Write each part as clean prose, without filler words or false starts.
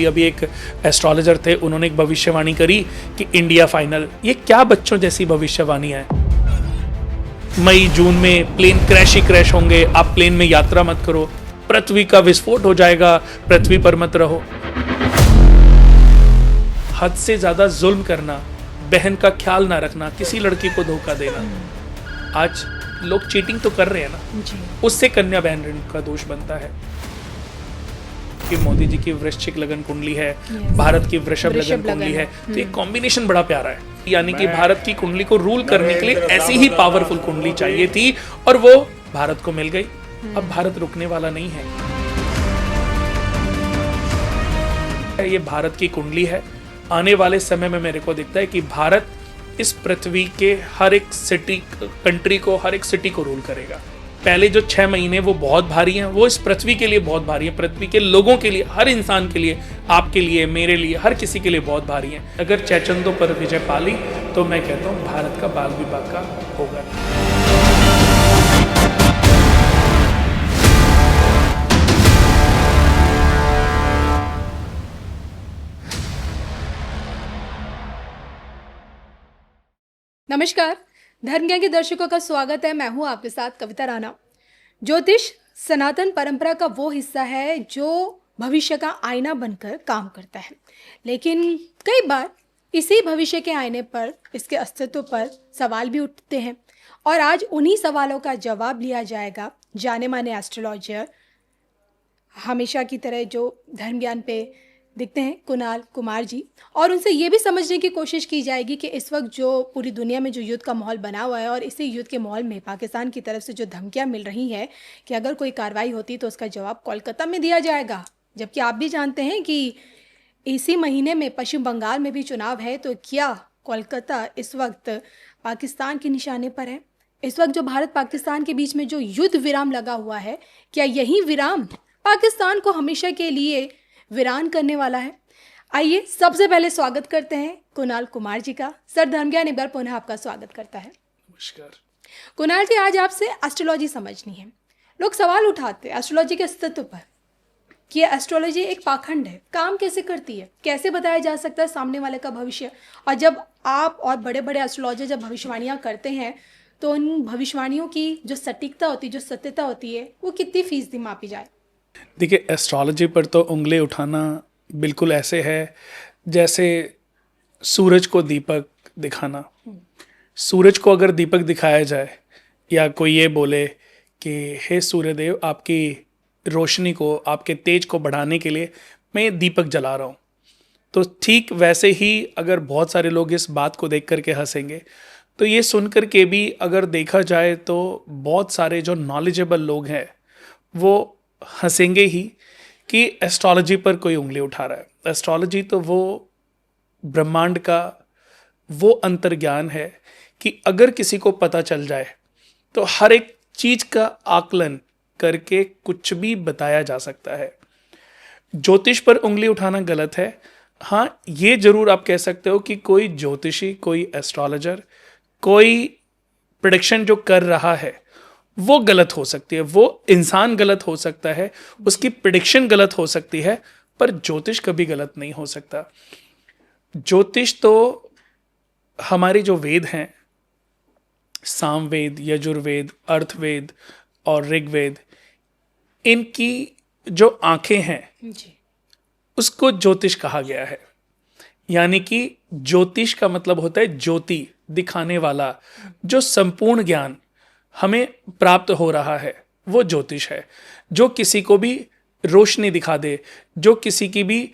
अभी एक एस्ट्रोलॉजर थे, उन्होंने एक भविष्यवाणी करी कि इंडिया फाइनल। ये क्या बच्चों जैसी भविष्यवाणी है। मई जून में प्लेन क्रैश ही क्रैश होंगे, आप प्लेन में यात्रा मत करो, पृथ्वी का विस्फोट हो जाएगा, पृथ्वी पर मत रहो। हद से ज्यादा जुल्म करना, बहन का ख्याल ना रखना, किसी लड़की को धोखा देना। आज लोग चीटिंग तो कर रहे हैं ना, उससे कन्या बहन का दोष बनता है कि मोदी जी की वृश्चिक लगन कुंडली है, भारत की वृषभ लगन कुंडली है, तो ये कॉम्बिनेशन बड़ा प्यारा है। यानी कि भारत की कुंडली को रूल करने के लिए ऐसी ही पावरफुल कुंडली चाहिए थी और वो भारत को मिल गई। अब भारत रुकने वाला नहीं है। ये भारत की कुंडली है। आने वाले समय में मेरे को दिखता है कि भारत इस पृथ्वी के हर एक कंट्री को, हर एक सिटी को रूल करेगा। पहले जो 6 महीने वो बहुत भारी हैं, वो इस पृथ्वी के लिए बहुत भारी है, पृथ्वी के लोगों के लिए, हर इंसान के लिए, आपके लिए, मेरे लिए, हर किसी के लिए बहुत भारी है। अगर चैचंदों पर विजय पाली तो मैं कहता हूँ भारत का बाल विभाग का होगा। नमस्कार, धर्म ज्ञान के दर्शकों का स्वागत है। मैं हूं आपके साथ कविता राणा। ज्योतिष सनातन परंपरा का वो हिस्सा है जो भविष्य का आईना बनकर काम करता है, लेकिन कई बार इसी भविष्य के आईने पर, इसके अस्तित्व पर सवाल भी उठते हैं और आज उन्हीं सवालों का जवाब लिया जाएगा जाने माने एस्ट्रोलॉजर, हमेशा की तरह जो धर्म ज्ञान पे दिखते हैं, कुणाल कुमार जी, और उनसे ये भी समझने की कोशिश की जाएगी कि इस वक्त जो पूरी दुनिया में जो युद्ध का माहौल बना हुआ है और इसी युद्ध के माहौल में पाकिस्तान की तरफ से जो धमकियां मिल रही हैं कि अगर कोई कार्रवाई होती तो उसका जवाब कोलकाता में दिया जाएगा, जबकि आप भी जानते हैं कि इसी महीने में पश्चिम बंगाल में भी चुनाव है। तो क्या कोलकाता इस वक्त पाकिस्तान के निशाने पर है? इस वक्त जो भारत पाकिस्तान के बीच में जो युद्ध विराम लगा हुआ है, क्या यही विराम पाकिस्तान को हमेशा के लिए वीरान करने वाला है? आइए सबसे पहले स्वागत करते हैं कुणाल कुमार जी का। सर, धर्म ज्ञान एक बार पुनः आपका स्वागत करता है। नमस्कार कुणाल जी, आज आपसे एस्ट्रोलॉजी समझनी है। लोग सवाल उठाते हैं एस्ट्रोलॉजी के अस्तित्व पर कि एस्ट्रोलॉजी एक पाखंड है, काम कैसे करती है, कैसे बताया जा सकता है सामने वाले का भविष्य। और जब आप और बड़े बड़े एस्ट्रोलॉजर जब भविष्यवाणियाँ करते हैं तो उन भविष्यवाणियों की जो सटीकता होती है, जो सत्यता होती है, वो कितनी फीसदी मापी जाए? देखिए, एस्ट्रोलॉजी पर तो उंगली उठाना बिल्कुल ऐसे है जैसे सूरज को दीपक दिखाना। सूरज को अगर दीपक दिखाया जाए या कोई ये बोले कि हे सूर्यदेव, आपकी रोशनी को, आपके तेज को बढ़ाने के लिए मैं ये दीपक जला रहा हूँ, तो ठीक वैसे ही अगर बहुत सारे लोग इस बात को देख करके हंसेंगे, तो ये सुन कर के भी अगर देखा जाए तो बहुत सारे जो नॉलेजेबल लोग हैं वो हंसेंगे ही कि एस्ट्रोलॉजी पर कोई उंगली उठा रहा है। एस्ट्रोलॉजी तो वो ब्रह्मांड का वो अंतर्ज्ञान है कि अगर किसी को पता चल जाए तो हर एक चीज का आकलन करके कुछ भी बताया जा सकता है। ज्योतिष पर उंगली उठाना गलत है। हाँ, ये जरूर आप कह सकते हो कि कोई ज्योतिषी, कोई एस्ट्रोलॉजर, कोई प्रेडिक्शन जो कर रहा है वो गलत हो सकती है, वो इंसान गलत हो सकता है, उसकी प्रेडिक्शन गलत हो सकती है, पर ज्योतिष कभी गलत नहीं हो सकता। ज्योतिष तो हमारे जो वेद हैं, सामवेद, यजुर्वेद, अर्थवेद और ऋग्वेद, इनकी जो आंखें हैं जी, उसको ज्योतिष कहा गया है। यानी कि ज्योतिष का मतलब होता है ज्योति, दिखाने वाला। जो संपूर्ण ज्ञान हमें प्राप्त हो रहा है वो ज्योतिष है। जो किसी को भी रोशनी दिखा दे, जो किसी की भी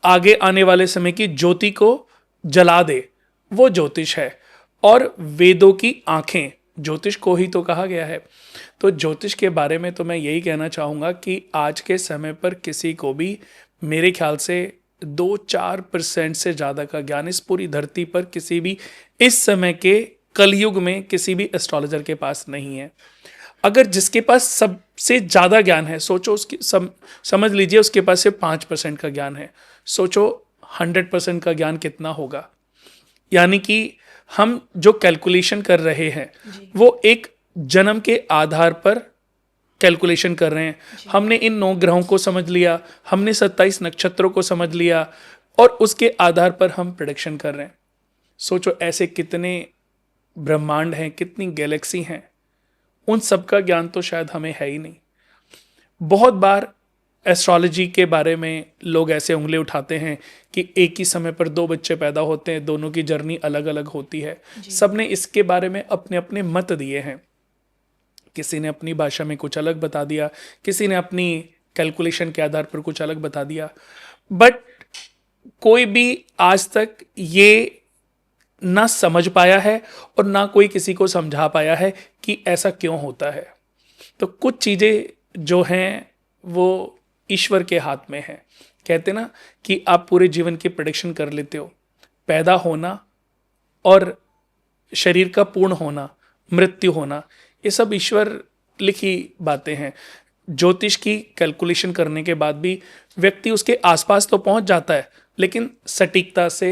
आगे आने वाले समय की ज्योति को जला दे, वो ज्योतिष है। और वेदों की आंखें, ज्योतिष को ही तो कहा गया है। तो ज्योतिष के बारे में तो मैं यही कहना चाहूँगा कि आज के समय पर किसी को भी, मेरे ख्याल से 2-4% से ज़्यादा का ज्ञान इस पूरी धरती पर किसी भी इस समय के कलयुग में किसी भी एस्ट्रोलॉजर के पास नहीं है। अगर जिसके पास सबसे ज़्यादा ज्ञान है, सोचो उसकी समझ लीजिए उसके पास सिर्फ 5% का ज्ञान है, सोचो 100% का ज्ञान कितना होगा। यानी कि हम जो कैलकुलेशन कर रहे हैं वो एक जन्म के आधार पर कैलकुलेशन कर रहे हैं, हमने इन 9 ग्रहों को समझ लिया, हमने 27 नक्षत्रों को समझ लिया और उसके आधार पर हम प्रेडिक्शन कर रहे हैं। सोचो ऐसे कितने ब्रह्मांड हैं, कितनी गैलेक्सी हैं, उन सब का ज्ञान तो शायद हमें है ही नहीं। बहुत बार एस्ट्रोलॉजी के बारे में लोग ऐसे उंगली उठाते हैं कि एक ही समय पर 2 बच्चे पैदा होते हैं, दोनों की जर्नी अलग अलग होती है। सबने इसके बारे में अपने अपने मत दिए हैं। किसी ने अपनी भाषा में कुछ अलग बता दिया, किसी ने अपनी कैलकुलेशन के आधार पर कुछ अलग बता दिया, बट कोई भी आज तक ये ना समझ पाया है और ना कोई किसी को समझा पाया है कि ऐसा क्यों होता है। तो कुछ चीज़ें जो हैं वो ईश्वर के हाथ में है। कहते ना कि आप पूरे जीवन की प्रेडिक्शन कर लेते हो, पैदा होना और शरीर का पूर्ण होना, मृत्यु होना, ये सब ईश्वर लिखी बातें हैं। ज्योतिष की कैलकुलेशन करने के बाद भी व्यक्ति उसके आसपास तो पहुंच जाता है, लेकिन सटीकता से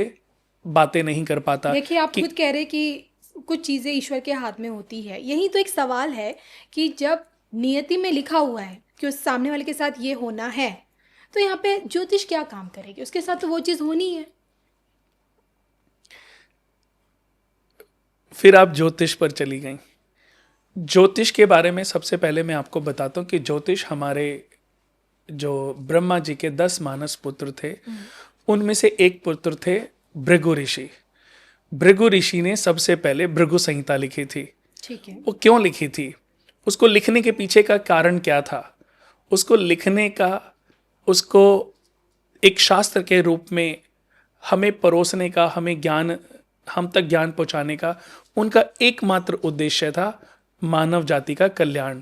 बातें नहीं कर पाता। देखिए आप खुद कह रहे कि कुछ चीज़ें ईश्वर के हाथ में होती है। यही तो एक सवाल है कि जब नियति में लिखा हुआ है कि उस सामने वाले के साथ ये होना है, तो यहाँ पे ज्योतिष क्या काम करेगी? उसके साथ तो वो चीज़ होनी है। फिर आप ज्योतिष पर चली गई। ज्योतिष के बारे में सबसे पहले मैं आपको बताता हूँ कि ज्योतिष हमारे जो ब्रह्मा जी के 10 मानस पुत्र थे, उनमें से एक पुत्र थे भृगु ऋषि। भृगु ऋषि ने सबसे पहले भृगु संहिता लिखी थी। ठीक है। वो क्यों लिखी थी, उसको लिखने के पीछे का कारण क्या था, उसको लिखने का, उसको एक शास्त्र के रूप में हमें परोसने का, हमें ज्ञान, हम तक ज्ञान पहुंचाने का उनका एकमात्र उद्देश्य था मानव जाति का कल्याण।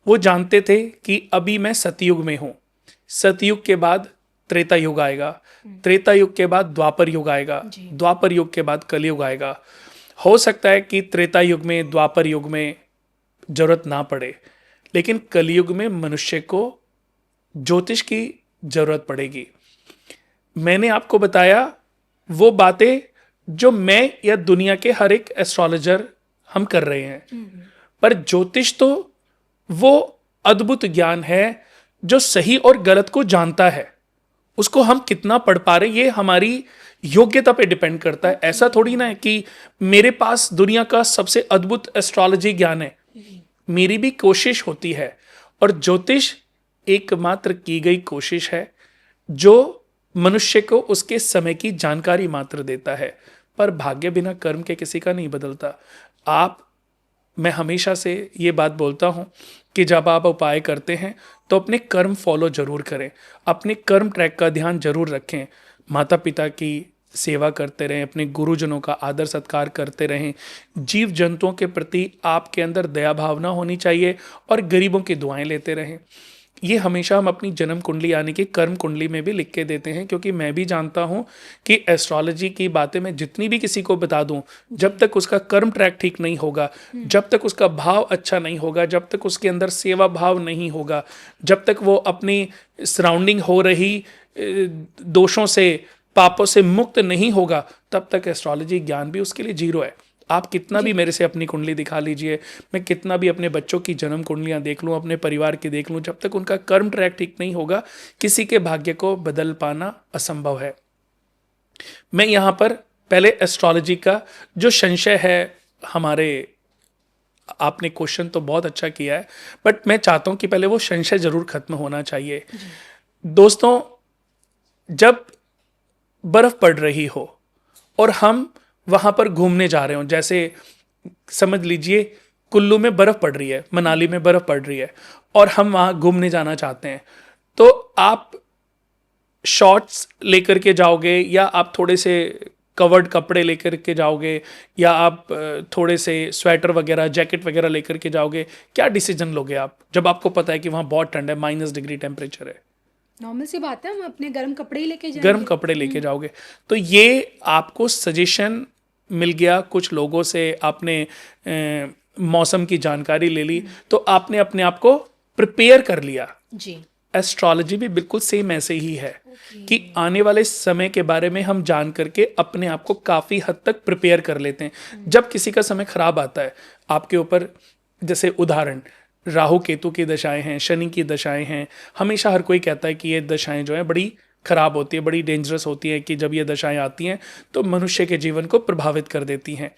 वो जानते थे कि अभी मैं सतयुग में हूं, सतयुग के बाद त्रेता युग आएगा, त्रेता युग के बाद द्वापर युग आएगा, द्वापर युग के बाद कलयुग आएगा। हो सकता है कि त्रेता युग में, द्वापर युग में जरूरत ना पड़े, लेकिन कलयुग में मनुष्य को ज्योतिष की जरूरत पड़ेगी। मैंने आपको बताया वो बातें जो मैं या दुनिया के हर एक एस्ट्रोलॉजर हम कर रहे हैं, पर ज्योतिष तो वो अद्भुत ज्ञान है जो सही और गलत को जानता है। उसको हम कितना पढ़ पा रहे ये हमारी योग्यता पे डिपेंड करता है। ऐसा थोड़ी ना है कि मेरे पास दुनिया का सबसे अद्भुत एस्ट्रोलॉजी ज्ञान है, मेरी भी कोशिश होती है। और ज्योतिष एकमात्र की गई कोशिश है जो मनुष्य को उसके समय की जानकारी मात्र देता है, पर भाग्य बिना कर्म के किसी का नहीं बदलता। मैं हमेशा से ये बात बोलता हूँ कि जब आप उपाय करते हैं तो अपने कर्म फॉलो जरूर करें, अपने कर्म ट्रैक का ध्यान जरूर रखें, माता पिता की सेवा करते रहें, अपने गुरुजनों का आदर सत्कार करते रहें, जीव जंतुओं के प्रति आपके अंदर दया भावना होनी चाहिए और गरीबों की दुआएं लेते रहें। ये हमेशा हम अपनी जन्म कुंडली यानी कि कर्म कुंडली में भी लिख के देते हैं, क्योंकि मैं भी जानता हूं कि एस्ट्रोलॉजी की बातें मैं जितनी भी किसी को बता दूं, जब तक उसका कर्म ट्रैक ठीक नहीं होगा, जब तक उसका भाव अच्छा नहीं होगा, जब तक उसके अंदर सेवा भाव नहीं होगा, जब तक वो अपनी सराउंडिंग हो रही दोषों से, पापों से मुक्त नहीं होगा, तब तक एस्ट्रोलॉजी ज्ञान भी उसके लिए जीरो है। आप कितना भी मेरे से अपनी कुंडली दिखा लीजिए, मैं कितना भी अपने बच्चों की जन्म कुंडलियां देख लूं, अपने परिवार की देख लूं, जब तक उनका कर्म ट्रैक ठीक नहीं होगा, किसी के भाग्य को बदल पाना असंभव है। मैं यहां पर पहले एस्ट्रोलॉजी का जो संशय है हमारे, आपने क्वेश्चन तो बहुत अच्छा किया है, बट मैं चाहता हूं कि पहले वो संशय जरूर खत्म होना चाहिए। दोस्तों, जब बर्फ पड़ रही हो और हम वहां पर घूमने जा रहे हो, जैसे समझ लीजिए कुल्लू में बर्फ पड़ रही है, मनाली में बर्फ पड़ रही है और हम वहां घूमने जाना चाहते हैं, तो आप शॉर्ट्स लेकर के जाओगे या आप थोड़े से कवर्ड कपड़े लेकर के जाओगे या आप थोड़े से स्वेटर वगैरह, जैकेट वगैरह लेकर के जाओगे? क्या डिसीजन लोगे आप जब आपको पता है कि वहां बहुत ठंड है, -डिग्री टेम्परेचर है? नॉर्मल सी बात है, हम अपने गर्म कपड़े ही लेके जाएंगे। गर्म कपड़े लेके जाओगे। तो ये आपको सजेशन मिल गया कुछ लोगों से, आपने मौसम की जानकारी ले ली, तो आपने अपने आप को प्रिपेयर कर लिया जी। एस्ट्रोलॉजी भी बिल्कुल सेम ऐसे ही है कि आने वाले समय के बारे में हम जान करके अपने आप को काफ़ी हद तक प्रिपेयर कर लेते हैं। जब किसी का समय खराब आता है आपके ऊपर, जैसे उदाहरण राहु केतु की दशाएं हैं, शनि की दशाएं हैं, हमेशा हर कोई कहता है कि ये दशाएं जो हैं बड़ी खराब होती है, बड़ी डेंजरस होती है, कि जब ये दशाएं आती हैं तो मनुष्य के जीवन को प्रभावित कर देती हैं।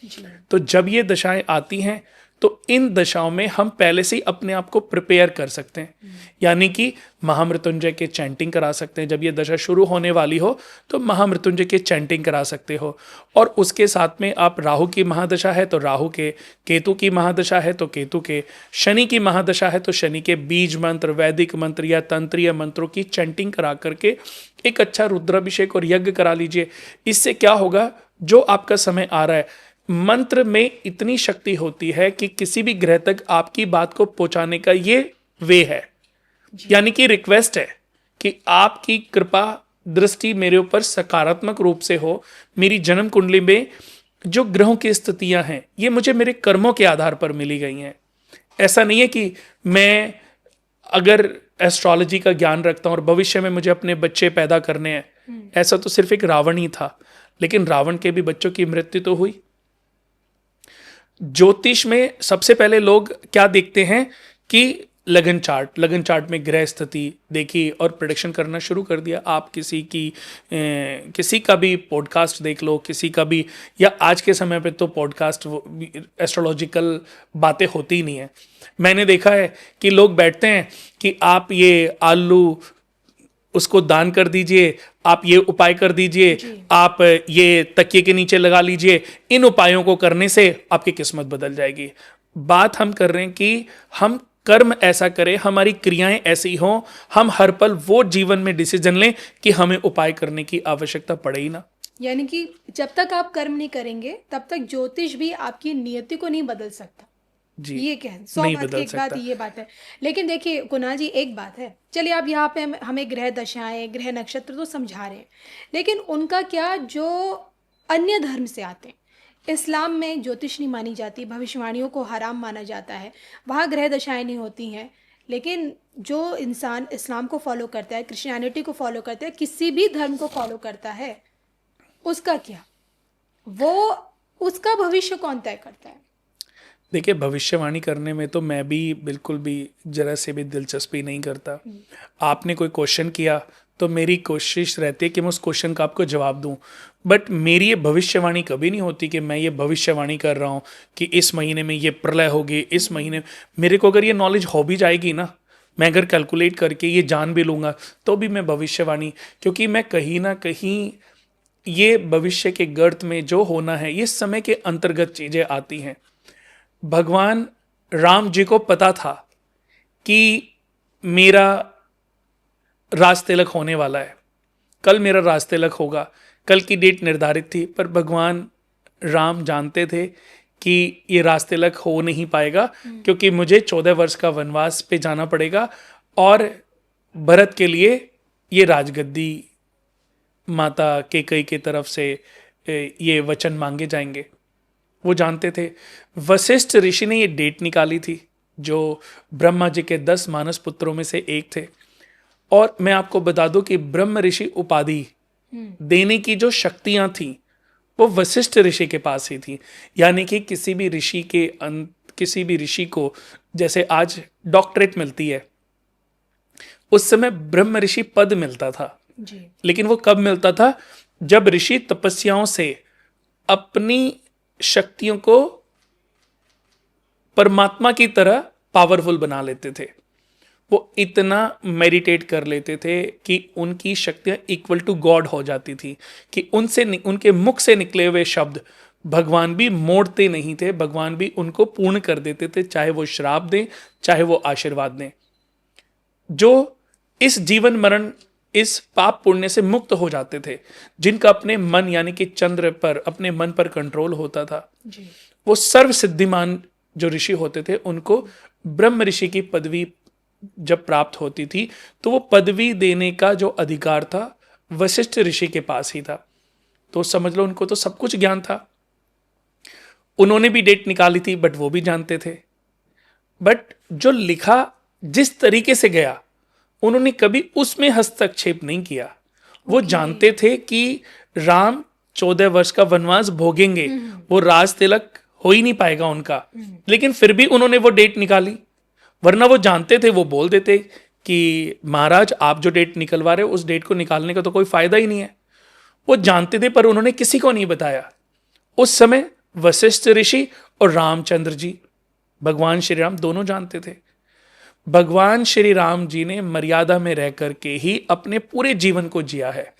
तो जब ये दशाएं आती हैं तो इन दशाओं में हम पहले से ही अपने आप को प्रिपेयर कर सकते हैं, यानी कि महामृत्युंजय के चैंटिंग करा सकते हैं। जब ये दशा शुरू होने वाली हो तो महामृत्युंजय के चैंटिंग करा सकते हो, और उसके साथ में आप राहु की महादशा है तो राहु के, केतु की महादशा है तो केतु के, शनि की महादशा है तो शनि के बीज मंत्र, वैदिक मंत्र या तंत्रीय मंत्रों की चैंटिंग करा करके एक अच्छा रुद्राभिषेक और यज्ञ करा लीजिए। इससे क्या होगा, जो आपका समय आ रहा है, मंत्र में इतनी शक्ति होती है कि किसी भी ग्रह तक आपकी बात को पहुंचाने का ये वे है, यानी कि रिक्वेस्ट है कि आपकी कृपा दृष्टि मेरे ऊपर सकारात्मक रूप से हो। मेरी जन्म कुंडली में जो ग्रहों की स्थितियां हैं ये मुझे मेरे कर्मों के आधार पर मिली गई हैं। ऐसा नहीं है कि मैं अगर एस्ट्रोलॉजी का ज्ञान रखता हूं और भविष्य में मुझे अपने बच्चे पैदा करने हैं, ऐसा तो सिर्फ एक रावण ही था, लेकिन रावण के भी बच्चों की मृत्यु तो हुई। ज्योतिष में सबसे पहले लोग क्या देखते हैं कि लगन चार्ट में ग्रह स्थिति देखी और प्रेडिक्शन करना शुरू कर दिया। आप किसी का भी पॉडकास्ट देख लो, किसी का भी, या आज के समय पे तो पॉडकास्ट एस्ट्रोलॉजिकल बातें होती ही नहीं है। मैंने देखा है कि लोग बैठते हैं कि आप ये आलू उसको दान कर दीजिए, आप ये उपाय कर दीजिए, आप ये तकिए के नीचे लगा लीजिए, इन उपायों को करने से आपकी किस्मत बदल जाएगी। बात हम कर रहे हैं कि हम कर्म ऐसा करें, हमारी क्रियाएं ऐसी हों, हम हर पल वो जीवन में डिसीजन लें कि हमें उपाय करने की आवश्यकता पड़े ही ना। यानी कि जब तक आप कर्म नहीं करेंगे तब तक ज्योतिष भी आपकी नियति को नहीं बदल सकता जी, ये कह 100 बात की एक बात ये बात है। लेकिन देखिए कुणाल जी, एक बात है, चलिए आप यहाँ पे हमें ग्रह दशाएं, ग्रह नक्षत्र तो समझा रहे हैं, लेकिन उनका क्या जो अन्य धर्म से आते हैं, इस्लाम में ज्योतिष नहीं मानी जाती, भविष्यवाणियों को हराम माना जाता है, वहाँ ग्रह दशाएं नहीं होती हैं। लेकिन जो इंसान इस्लाम को फॉलो करता है, क्रिश्चियनिटी को फॉलो करता है, किसी भी धर्म को फॉलो करता है, उसका क्या, वो उसका भविष्य कौन तय करता है? देखिए, भविष्यवाणी करने में तो मैं भी बिल्कुल भी जरा से भी दिलचस्पी नहीं करता। आपने कोई क्वेश्चन किया तो मेरी कोशिश रहती है कि मैं उस क्वेश्चन का आपको जवाब दूं, बट मेरी ये भविष्यवाणी कभी नहीं होती कि मैं ये भविष्यवाणी कर रहा हूँ कि इस महीने में ये प्रलय होगी, इस महीने। मेरे को अगर ये नॉलेज हो भी जाएगी ना, मैं अगर कैलकुलेट करके ये जान भी लूँगा तो भी मैं भविष्यवाणी, क्योंकि मैं कहीं ना कहीं ये भविष्य के गर्त में जो होना है ये समय के अंतर्गत चीज़ें आती हैं। भगवान राम जी को पता था कि मेरा राज तिलक होने वाला है, कल मेरा राज तिलक होगा, कल की डेट निर्धारित थी, पर भगवान राम जानते थे कि ये राज तिलक हो नहीं पाएगा क्योंकि मुझे 14 वर्ष का वनवास पे जाना पड़ेगा और भरत के लिए ये राजगद्दी माता कैकेयी की तरफ से ये वचन मांगे जाएंगे। वो जानते थे। वशिष्ठ ऋषि ने ये डेट निकाली थी, जो ब्रह्मा जी के 10 मानस पुत्रों में से एक थे। और मैं आपको बता दूं कि ब्रह्म ऋषि उपाधि देने की जो शक्तियां थी वो वशिष्ठ ऋषि के पास ही थी। यानी कि किसी भी ऋषि को जैसे आज डॉक्टरेट मिलती है, उस समय ब्रह्म ऋषि पद मिलता था जी। लेकिन वो कब मिलता था? जब ऋषि तपस्याओं से अपनी शक्तियों को परमात्मा की तरह पावरफुल बना लेते थे। वो इतना मेडिटेट कर लेते थे कि उनकी शक्तियां इक्वल टू गॉड हो जाती थी कि उनके मुख से निकले हुए शब्द भगवान भी मोड़ते नहीं थे, भगवान भी उनको पूर्ण कर देते थे, चाहे वो श्राप दें चाहे वो आशीर्वाद दें। जो इस जीवन मरण, इस पाप पुण्य से मुक्त हो जाते थे, जिनका अपने मन यानी कि चंद्र पर, अपने मन पर कंट्रोल होता था जी। वो सर्व सिद्धिमान जो ऋषि होते थे, उनको ब्रह्म ऋषि की पदवी जब प्राप्त होती थी तो वो पदवी देने का जो अधिकार था वशिष्ठ ऋषि के पास ही था। तो समझ लो उनको तो सब कुछ ज्ञान था। उन्होंने भी डेट निकाली थी, बट वो भी जानते थे। बट जो लिखा जिस तरीके से गया, उन्होंने कभी उसमें हस्तक्षेप नहीं किया। वो जानते थे कि राम 14 वर्ष का वनवास भोगेंगे, वो राज तिलक हो ही नहीं पाएगा उनका, लेकिन फिर भी उन्होंने वो डेट निकाली वरना वो जानते थे, वो बोल देते कि महाराज आप जो डेट निकलवा रहे हो उस डेट को निकालने का तो कोई फायदा ही नहीं है। वो जानते थे पर उन्होंने किसी को नहीं बताया। उस समय वशिष्ठ ऋषि और रामचंद्र जी, भगवान श्री राम दोनों जानते थे। भगवान श्री राम जी ने मर्यादा में रह करके ही अपने पूरे जीवन को जिया है।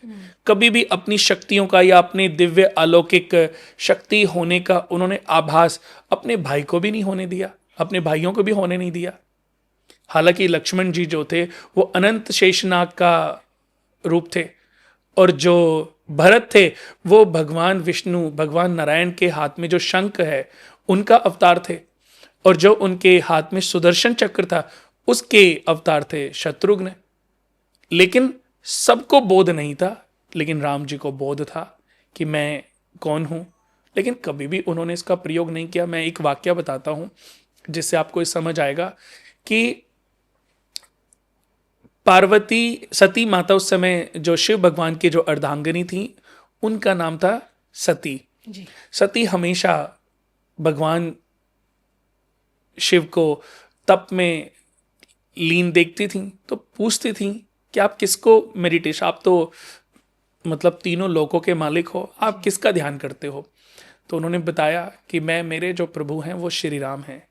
कभी भी अपनी शक्तियों का या अपने दिव्य अलौकिक शक्ति होने का उन्होंने आभास अपने भाई को भी नहीं होने दिया, अपने भाइयों को भी होने नहीं दिया। हालांकि लक्ष्मण जी जो थे वो अनंत शेषनाग का रूप थे, और जो भरत थे वो भगवान विष्णु, भगवान नारायण के हाथ में जो शंख है उनका अवतार थे, और जो उनके हाथ में सुदर्शन चक्र था उसके अवतार थे शत्रुघ्न। लेकिन सबको बोध नहीं था, लेकिन राम जी को बोध था कि मैं कौन हूं, लेकिन कभी भी उन्होंने इसका प्रयोग नहीं किया। मैं एक वाक्य बताता हूं जिससे आपको समझ आएगा कि पार्वती सती माता उस समय जो शिव भगवान की जो अर्धांगिनी थी उनका नाम था सती जी। सती हमेशा भगवान शिव को तप में लीन देखती थी, तो पूछती थी कि आप किसको मेडिटेशन, आप तो मतलब तीनों लोकों के मालिक हो, आप किसका ध्यान करते हो। तो उन्होंने बताया कि मैं, मेरे जो प्रभु हैं वो श्री राम हैं,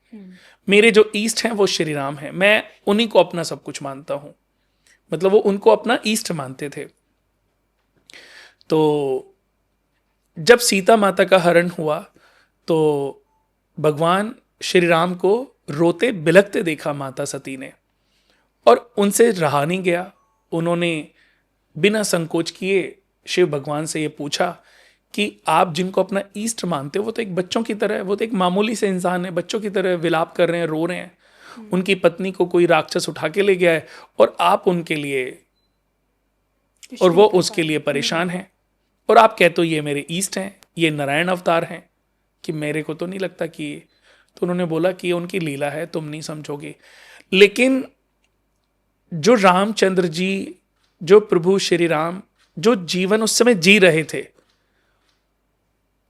मेरे जो ईष्ट हैं वो श्री राम हैं, मैं उन्हीं को अपना सब कुछ मानता हूं। मतलब वो उनको अपना ईष्ट मानते थे। तो जब सीता माता का हरण हुआ तो भगवान श्री राम को रोते बिलखते देखा माता सती ने, और उनसे रहा नहीं गया। उन्होंने बिना संकोच किए शिव भगवान से ये पूछा कि आप जिनको अपना ईष्ट मानते हो वो तो एक बच्चों की तरह है, वो तो एक मामूली से इंसान है, बच्चों की तरह विलाप कर रहे हैं, रो रहे हैं। उनकी पत्नी को कोई राक्षस उठा के ले गया है और आप उनके लिए, और वो उसके लिए परेशान हैं, और आप कहते हो ये मेरे ईष्ट हैं, ये नारायण अवतार हैं, कि मेरे को तो नहीं लगता कि। तो उन्होंने बोला कि ये उनकी लीला है, तुम नहीं समझोगे। लेकिन जो रामचंद्र जी, जो प्रभु श्री राम जो जीवन उस समय जी रहे थे,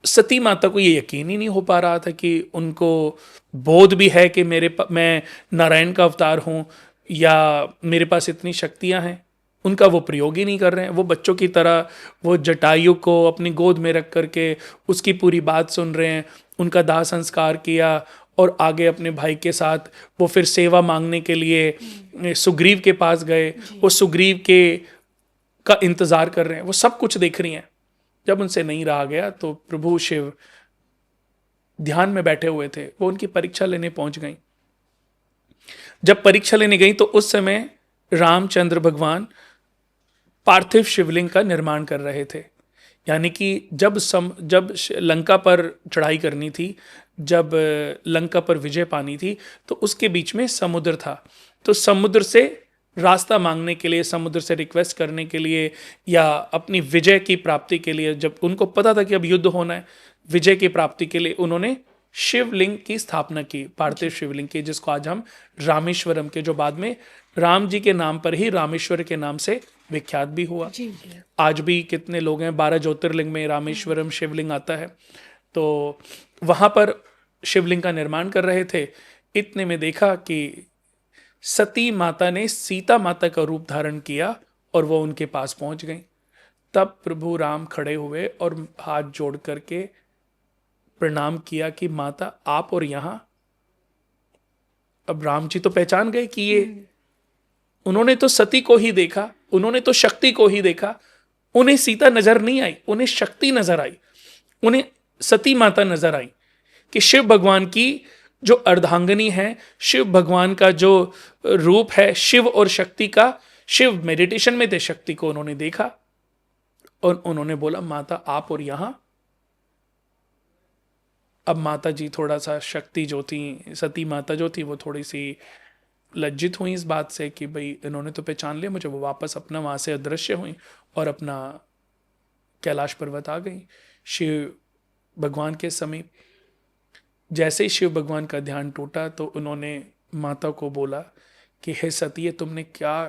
सती माता को ये यकीन ही नहीं हो पा रहा था कि उनको बोध भी है कि मैं नारायण का अवतार हूं या मेरे पास इतनी शक्तियां हैं। उनका वो प्रयोग ही नहीं कर रहे हैं। वो बच्चों की तरह वो जटायु को अपनी गोद में रख करके उसकी पूरी बात सुन रहे हैं, उनका दाह संस्कार किया और आगे अपने भाई के साथ वो फिर सेवा मांगने के लिए सुग्रीव के पास गए, वो सुग्रीव के का इंतजार कर रहे हैं, वो सब कुछ देख रही हैं। जब उनसे नहीं रहा गया तो प्रभु शिव ध्यान में बैठे हुए थे, वो उनकी परीक्षा लेने पहुंच गई। जब परीक्षा लेने गई तो उस समय रामचंद्र भगवान पार्थिव शिवलिंग का निर्माण कर रहे थे। यानी कि जब लंका पर चढ़ाई करनी थी, जब लंका पर विजय पानी थी, तो उसके बीच में समुद्र था। तो समुद्र से रास्ता मांगने के लिए, समुद्र से रिक्वेस्ट करने के लिए, या अपनी विजय की प्राप्ति के लिए, जब उनको पता था कि अब युद्ध होना है, विजय की प्राप्ति के लिए उन्होंने शिवलिंग की स्थापना की, पार्थिव शिवलिंग की, जिसको आज हम रामेश्वरम के, जो बाद में राम जी के नाम पर ही रामेश्वर के नाम से विख्यात भी हुआ। जी। आज भी कितने लोग हैं, 12 ज्योतिर्लिंग में रामेश्वरम शिवलिंग आता है। तो वहां पर शिवलिंग का निर्माण कर रहे थे। इतने में देखा कि सती माता ने सीता माता का रूप धारण किया और वो उनके पास पहुंच गई। तब प्रभु राम खड़े हुए और हाथ जोड़ करके प्रणाम किया कि माता आप और यहां। अब राम जी तो पहचान गए कि ये, उन्होंने तो सती को ही देखा, उन्होंने तो शक्ति को ही देखा, उन्हें सीता नजर नहीं आई, उन्हें शक्ति नजर आई, उन्हें सती माता नजर आई कि शिव भगवान की जो अर्धांगिनी है, शिव भगवान का जो रूप है, शिव और शक्ति का। शिव मेडिटेशन में थे, शक्ति को उन्होंने देखा और उन्होंने बोला माता आप और यहां। अब माता जी थोड़ा सा, शक्ति जो थी, सती माता जो थी, वो थोड़ी सी लज्जित हुई इस बात से कि भाई इन्होंने तो पहचान लिया मुझे। वो वापस अपना वहां से अदृश्य हुई और अपना कैलाश पर्वत आ गई शिव भगवान के समीप। जैसे ही शिव भगवान का ध्यान टूटा तो उन्होंने माता को बोला कि हे सती, तुमने क्या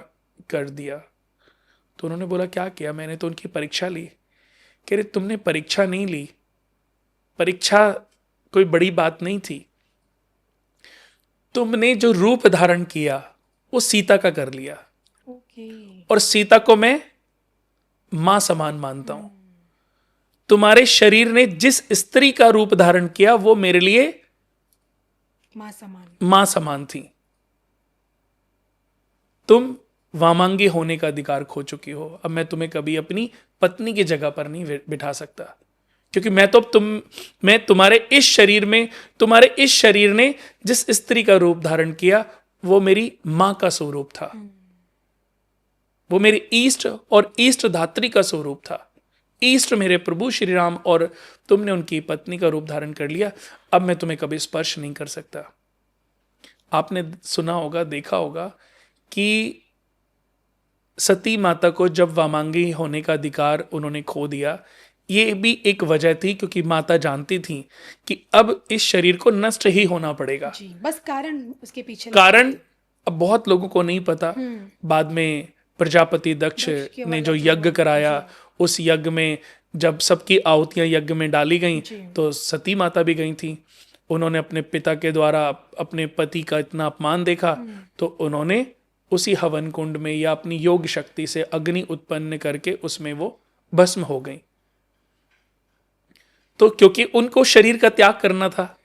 कर दिया। तो उन्होंने बोला क्या किया, मैंने तो उनकी परीक्षा ली। कह रहे तुमने परीक्षा नहीं ली, परीक्षा कोई बड़ी बात नहीं थी। तुमने जो रूप धारण किया वो सीता का कर लिया, ओके। और सीता को मैं मां समान मानता हूं। तुम्हारे शरीर ने जिस स्त्री का रूप धारण किया वो मेरे लिए मां समान थी। तुम वामांगी होने का अधिकार खो चुकी हो। अब मैं तुम्हें कभी अपनी पत्नी की जगह पर नहीं बिठा सकता, क्योंकि मैं तुम्हारे इस शरीर ने जिस स्त्री का रूप धारण किया वो मेरी मां का स्वरूप था, वो मेरी ईष्ट और ईष्ट धात्री का स्वरूप था। ईष्ट मेरे प्रभु श्री राम, और तुमने उनकी पत्नी का रूप धारण कर लिया। अब मैं तुम्हें कभी स्पर्श नहीं कर सकता। आपने सुना होगा, देखा होगा कि सती माता को जब वामांगी होने का अधिकार उन्होंने खो दिया, ये भी एक वजह थी क्योंकि माता जानती थी कि अब इस शरीर को नष्ट ही होना पड़ेगा जी। बस कारण उसके पीछे कारण अब बहुत लोगों को नहीं पता। बाद में प्रजापति दक्ष ने जो यज्ञ कराया, उस यज्ञ में जब सबकी आहुतियां यज्ञ में डाली गईं तो सती माता भी गई थी। उन्होंने अपने पिता के द्वारा अपने पति का इतना अपमान देखा तो उन्होंने उसी हवन कुंड में या अपनी योग शक्ति से अग्नि उत्पन्न करके उसमें वो भस्म हो गई। तो क्योंकि उनको शरीर का त्याग करना था,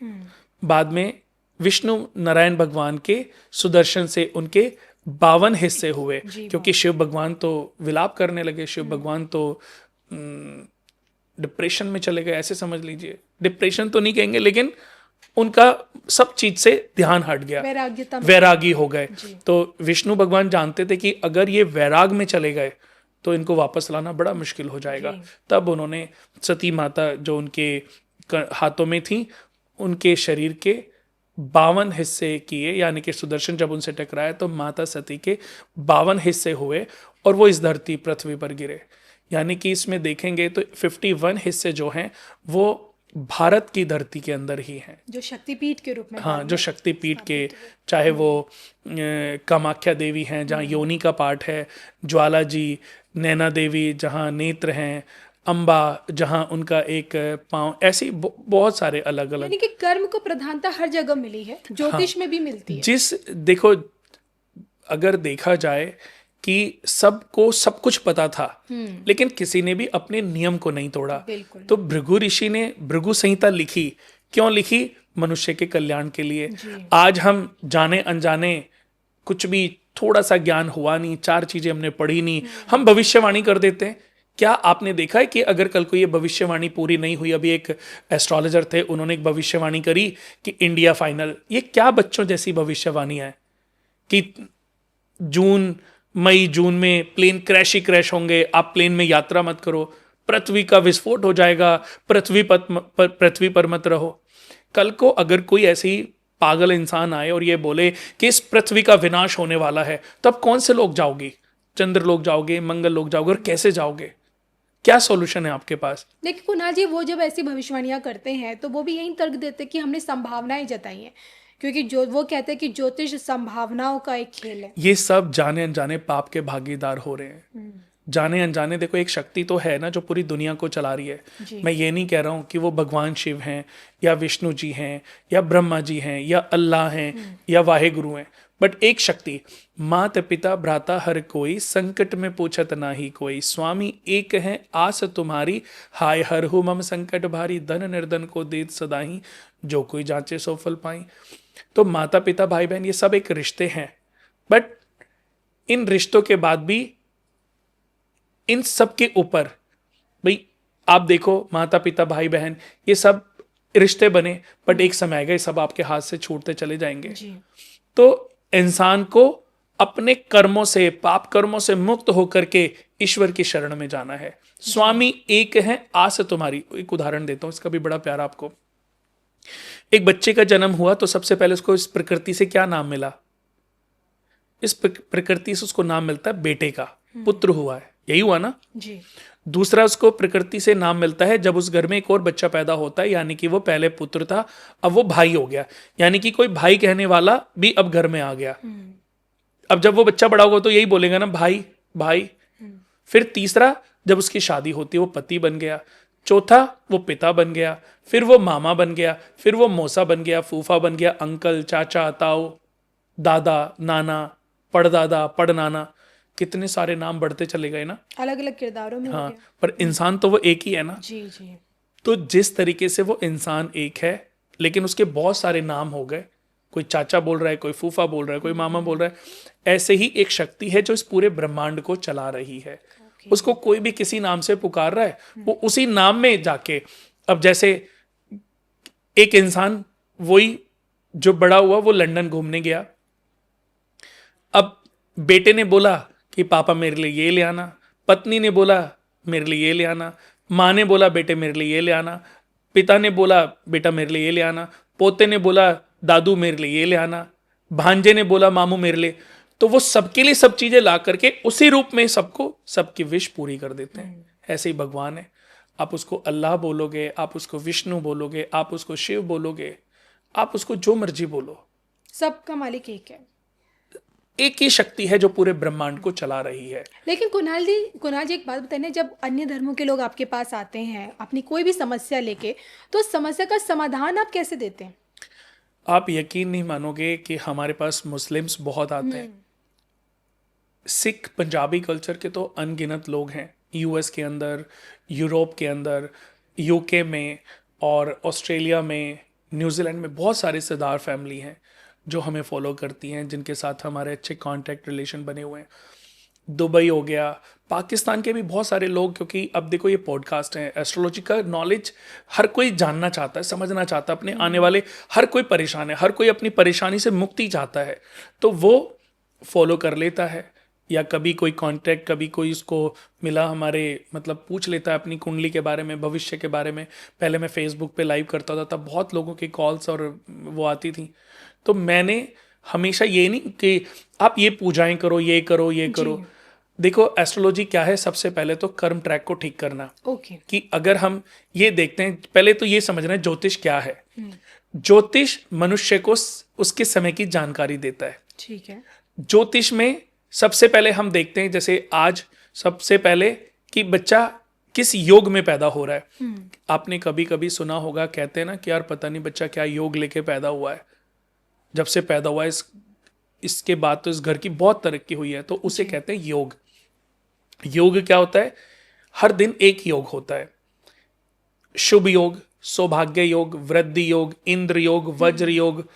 बाद में विष्णु नारायण भगवान के सुदर्शन से उनके 52 हिस्से हुए, क्योंकि शिव भगवान तो विलाप करने लगे। शिव भगवान तो डिप्रेशन में चले गए, ऐसे समझ लीजिए। डिप्रेशन तो नहीं कहेंगे, लेकिन उनका सब चीज से ध्यान हट गया, वैरागी हो गए। तो विष्णु भगवान जानते थे कि अगर ये वैराग में चले गए तो इनको वापस लाना बड़ा मुश्किल हो जाएगा। तब उन्होंने सती माता जो उनके हाथों में थी, उनके शरीर के 52 हिस्से किए, यानी कि सुदर्शन जब उनसे टकराया तो माता सती के 52 हिस्से हुए और वो इस धरती पृथ्वी पर गिरे। यानी कि इसमें देखेंगे तो 51 हिस्से जो हैं वो भारत की धरती के अंदर ही हैं, जो शक्तिपीठ के रूप में। हाँ, जो शक्तिपीठ के, चाहे वो कामाख्या देवी हैं जहाँ योनि का पार्ट है, ज्वाला जी, नैना देवी जहाँ नेत्र हैं, अम्बा जहाँ उनका एक पांव, ऐसी बहुत सारे अलग अलग। यानी कि कर्म को प्रधानता हर जगह मिली है, ज्योतिष में भी मिलती है। देखो, अगर देखा जाए कि सबको सब कुछ पता था, लेकिन किसी ने भी अपने नियम को नहीं तोड़ा। तो भृगु ऋषि ने भृगु संहिता लिखी। क्यों लिखी? मनुष्य के कल्याण के लिए। आज हम जाने अनजाने कुछ भी थोड़ा सा ज्ञान हुआ नहीं, 4 चीजें हमने पढ़ी नहीं, हम भविष्यवाणी कर देते हैं। क्या आपने देखा है कि अगर कल को ये भविष्यवाणी पूरी नहीं हुई, अभी एक एस्ट्रोलॉजर थे, उन्होंने एक भविष्यवाणी करी कि इंडिया फाइनल, ये क्या बच्चों जैसी भविष्यवाणी है कि मई जून में प्लेन क्रैश ही क्रैश होंगे, आप प्लेन में यात्रा मत करो, पृथ्वी का विस्फोट हो जाएगा, पृथ्वी पर मत रहो। कल को अगर कोई ऐसी पागल इंसान आए और ये बोले कि इस पृथ्वी का विनाश होने वाला है, तो अब कौन से लोग जाओगे? चंद्र लोग जाओगे, मंगल लोग जाओगे, और कैसे जाओगे? क्या सॉल्यूशन है आपके पास? देखिए कुणाल जी, वो जब ऐसी भविष्यवाणियां करते हैं तो वो भी यही तर्क देते हैं कि हमने संभावनाएं जताई हैं, क्योंकि जो वो कहते हैं कि ज्योतिष संभावनाओं का एक खेल है। ये सब जाने अनजाने पाप के भागीदार हो रहे हैं। जाने अनजाने, देखो एक शक्ति तो है ना जो पूरी दुनिया को चला रही है। मैं ये नहीं कह रहा हूँ कि वो भगवान शिव हैं या विष्णु जी हैं या ब्रह्मा जी हैं या अल्लाह हैं या वाहेगुरु हैं, बट एक शक्ति, मात पिता भ्राता हर कोई, संकट में पूछत नाही कोई, स्वामी एक है आस तुम्हारी, हाय हर हु मम संकट भारी, धन निर्धन को देत सदाही, जो कोई जांचे सो फल पाई। तो माता पिता भाई बहन ये सब एक रिश्ते हैं, बट इन रिश्तों के बाद भी इन सब के ऊपर भाई आप देखो, माता पिता भाई बहन ये सब रिश्ते बने, बट एक समय आएगा ये सब आपके हाथ से छूटते चले जाएंगे। तो इंसान को अपने कर्मों से, पाप कर्मों से मुक्त होकर के ईश्वर की शरण में जाना है। स्वामी एक है आस तुम्हारी। एक उदाहरण देता हूं, इसका भी बड़ा प्यारा आपको। एक बच्चे का जन्म हुआ तो सबसे पहले उसको इस प्रकृति से क्या नाम मिला? इस प्रकृति से उसको नाम मिलता है बेटे का, पुत्र हुआ है, यही हुआ ना जी। दूसरा उसको प्रकृति से नाम मिलता है जब उस घर में एक और बच्चा पैदा होता है, यानी कि वो पहले पुत्र था, अब वो भाई हो गया, यानी कि कोई भाई कहने वाला भी अब घर में आ गया। अब जब वो बच्चा बड़ा होगा तो यही बोलेगा ना भाई भाई। फिर तीसरा, जब उसकी शादी होती है वो पति बन गया। चौथा वो पिता बन गया, फिर वो मामा बन गया, फिर वो मौसा बन गया, फूफा बन गया, अंकल, चाचा, ताऊ, दादा, नाना, पड़दादा, पड़नाना, कितने सारे नाम बढ़ते चले गए ना। अलग अलग किरदारों में हो हाँ, गया। पर इंसान तो वो एक ही है ना। जी जी। तो जिस तरीके से वो इंसान एक है, लेकिन उसके बहुत सारे नाम हो गए, कोई चाचा बोल रहा है, कोई फूफा बोल रहा है, कोई मामा बोल रहा है, ऐसे ही एक शक्ति है जो इस पूरे ब्रह्मांड को चला रही है। उसको कोई भी किसी नाम से पुकार रहा है, वो उसी नाम में जाके, अब जैसे एक इंसान वही जो बड़ा हुआ वो लंदन घूमने गया, अब बेटे ने बोला कि पापा मेरे लिए ये ले आना, पत्नी ने बोला मेरे लिए ये ले आना, माँ ने बोला बेटे मेरे लिए ये ले आना, पिता ने बोला बेटा मेरे लिए ये ले आना, पोते ने बोला दादू मेरे लिए ये ले आना, भांजे ने बोला मामू मेरे लिए। तो वो सबके लिए सब चीजें ला करके उसी रूप में सबको सबकी विश पूरी कर देते हैं। ऐसे ही भगवान है, आप उसको अल्लाह बोलोगे, आप उसको विष्णु बोलोगे, आप उसको शिव बोलोगे, आप उसको जो मर्जी बोलो, सबका मालिक एक है। एक ही शक्ति है जो पूरे ब्रह्मांड को चला रही है। लेकिन कुणाल जी एक बात बताइए, जब अन्य धर्मों के लोग आपके पास आते हैं अपनी कोई भी समस्या लेके, तो समस्या का समाधान आप कैसे देते हैं? आप यकीन नहीं मानोगे कि हमारे पास मुस्लिम्स बहुत आते हैं, सिख, पंजाबी कल्चर के तो अनगिनत लोग हैं, यूएस के अंदर, यूरोप के अंदर, यूके में और ऑस्ट्रेलिया में, न्यूजीलैंड में बहुत सारे सरदार फैमिली हैं जो हमें फॉलो करती हैं, जिनके साथ हमारे अच्छे कांटेक्ट रिलेशन बने हुए हैं। दुबई हो गया, पाकिस्तान के भी बहुत सारे लोग, क्योंकि अब देखो ये पॉडकास्ट है, एस्ट्रोलॉजी का नॉलेज हर कोई जानना चाहता है, समझना चाहता है, अपने आने वाले हर कोई परेशान है, हर कोई अपनी परेशानी से मुक्ति चाहता है, तो वो फॉलो कर लेता है। या कभी कोई कांटेक्ट, कभी कोई उसको मिला हमारे, मतलब पूछ लेता है अपनी कुंडली के बारे में, भविष्य के बारे में। पहले मैं फेसबुक पे लाइव करता था, तब बहुत लोगों की कॉल्स और वो आती थी। तो मैंने हमेशा ये नहीं कि आप ये पूजाएं करो, ये करो, ये करो। देखो एस्ट्रोलॉजी क्या है, सबसे पहले तो कर्म ट्रैक को ठीक करना। कि अगर हम ये देखते हैं, पहले तो ये समझना है ज्योतिष क्या है। ज्योतिष मनुष्य को उसके समय की जानकारी देता है। ठीक है। ज्योतिष में सबसे पहले हम देखते हैं, जैसे आज सबसे पहले कि बच्चा किस योग में पैदा हो रहा है। आपने कभी कभी सुना होगा, कहते हैं ना कि यार पता नहीं बच्चा क्या योग लेके पैदा हुआ है, जब से पैदा हुआ है इसके बाद तो इस घर की बहुत तरक्की हुई है, तो उसे कहते हैं योग। योग क्या होता है? हर दिन एक योग होता है, शुभ योग, सौभाग्य योग, वृद्धि योग, इंद्र योग, वज्र योग,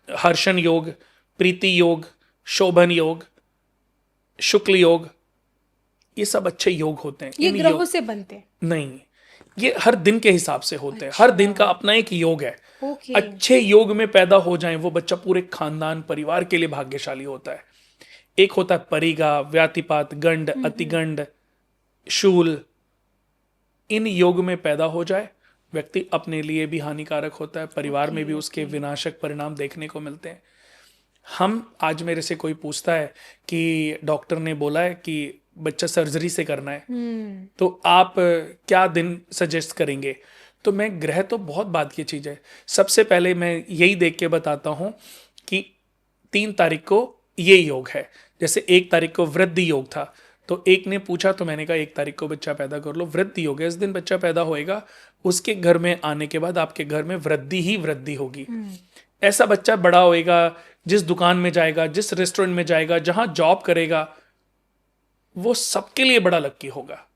हर्षण योग, प्रीति योग, शोभन योग, शुक्ल योग, ये सब अच्छे योग होते हैं। ये ग्रहों से बनते हैं? नहीं, ये हर दिन के हिसाब से होते हैं। हर दिन का अपना एक योग है। अच्छे योग में पैदा हो जाए वो बच्चा पूरे खानदान परिवार के लिए भाग्यशाली होता है। एक होता है परिगा, व्यातिपात, गंड, अतिगंड, शूल। इन योग में पैदा हो जाए व्यक्ति अपने लिए भी हानिकारक होता है, परिवार में भी उसके विनाशक परिणाम देखने को मिलते हैं। हम आज मेरे से कोई पूछता है कि डॉक्टर ने बोला है कि बच्चा सर्जरी से करना है, तो आप क्या दिन सजेस्ट करेंगे? तो मैं, ग्रह तो बहुत बात की चीज़ है। सबसे पहले मैं यही देख के बताता हूँ कि 3 तारीख को ये योग है। जैसे 1 तारीख को वृद्धि योग था, तो एक ने पूछा तो मैंने कहा 1 तारीख को बच्चा पैदा कर लो, वृद्धि योग है, इस दिन बच्चा पैदा होएगा, उसके घर में आने के बाद आपके घर में वृद्धि ही वृद्धि होगी। ऐसा बच्चा बड़ा होएगा, जिस दुकान में जाएगा, जिस रेस्टोरेंट में जाएगा, जहां जॉब करेगा, वो सबके लिए बड़ा लक्की होगा।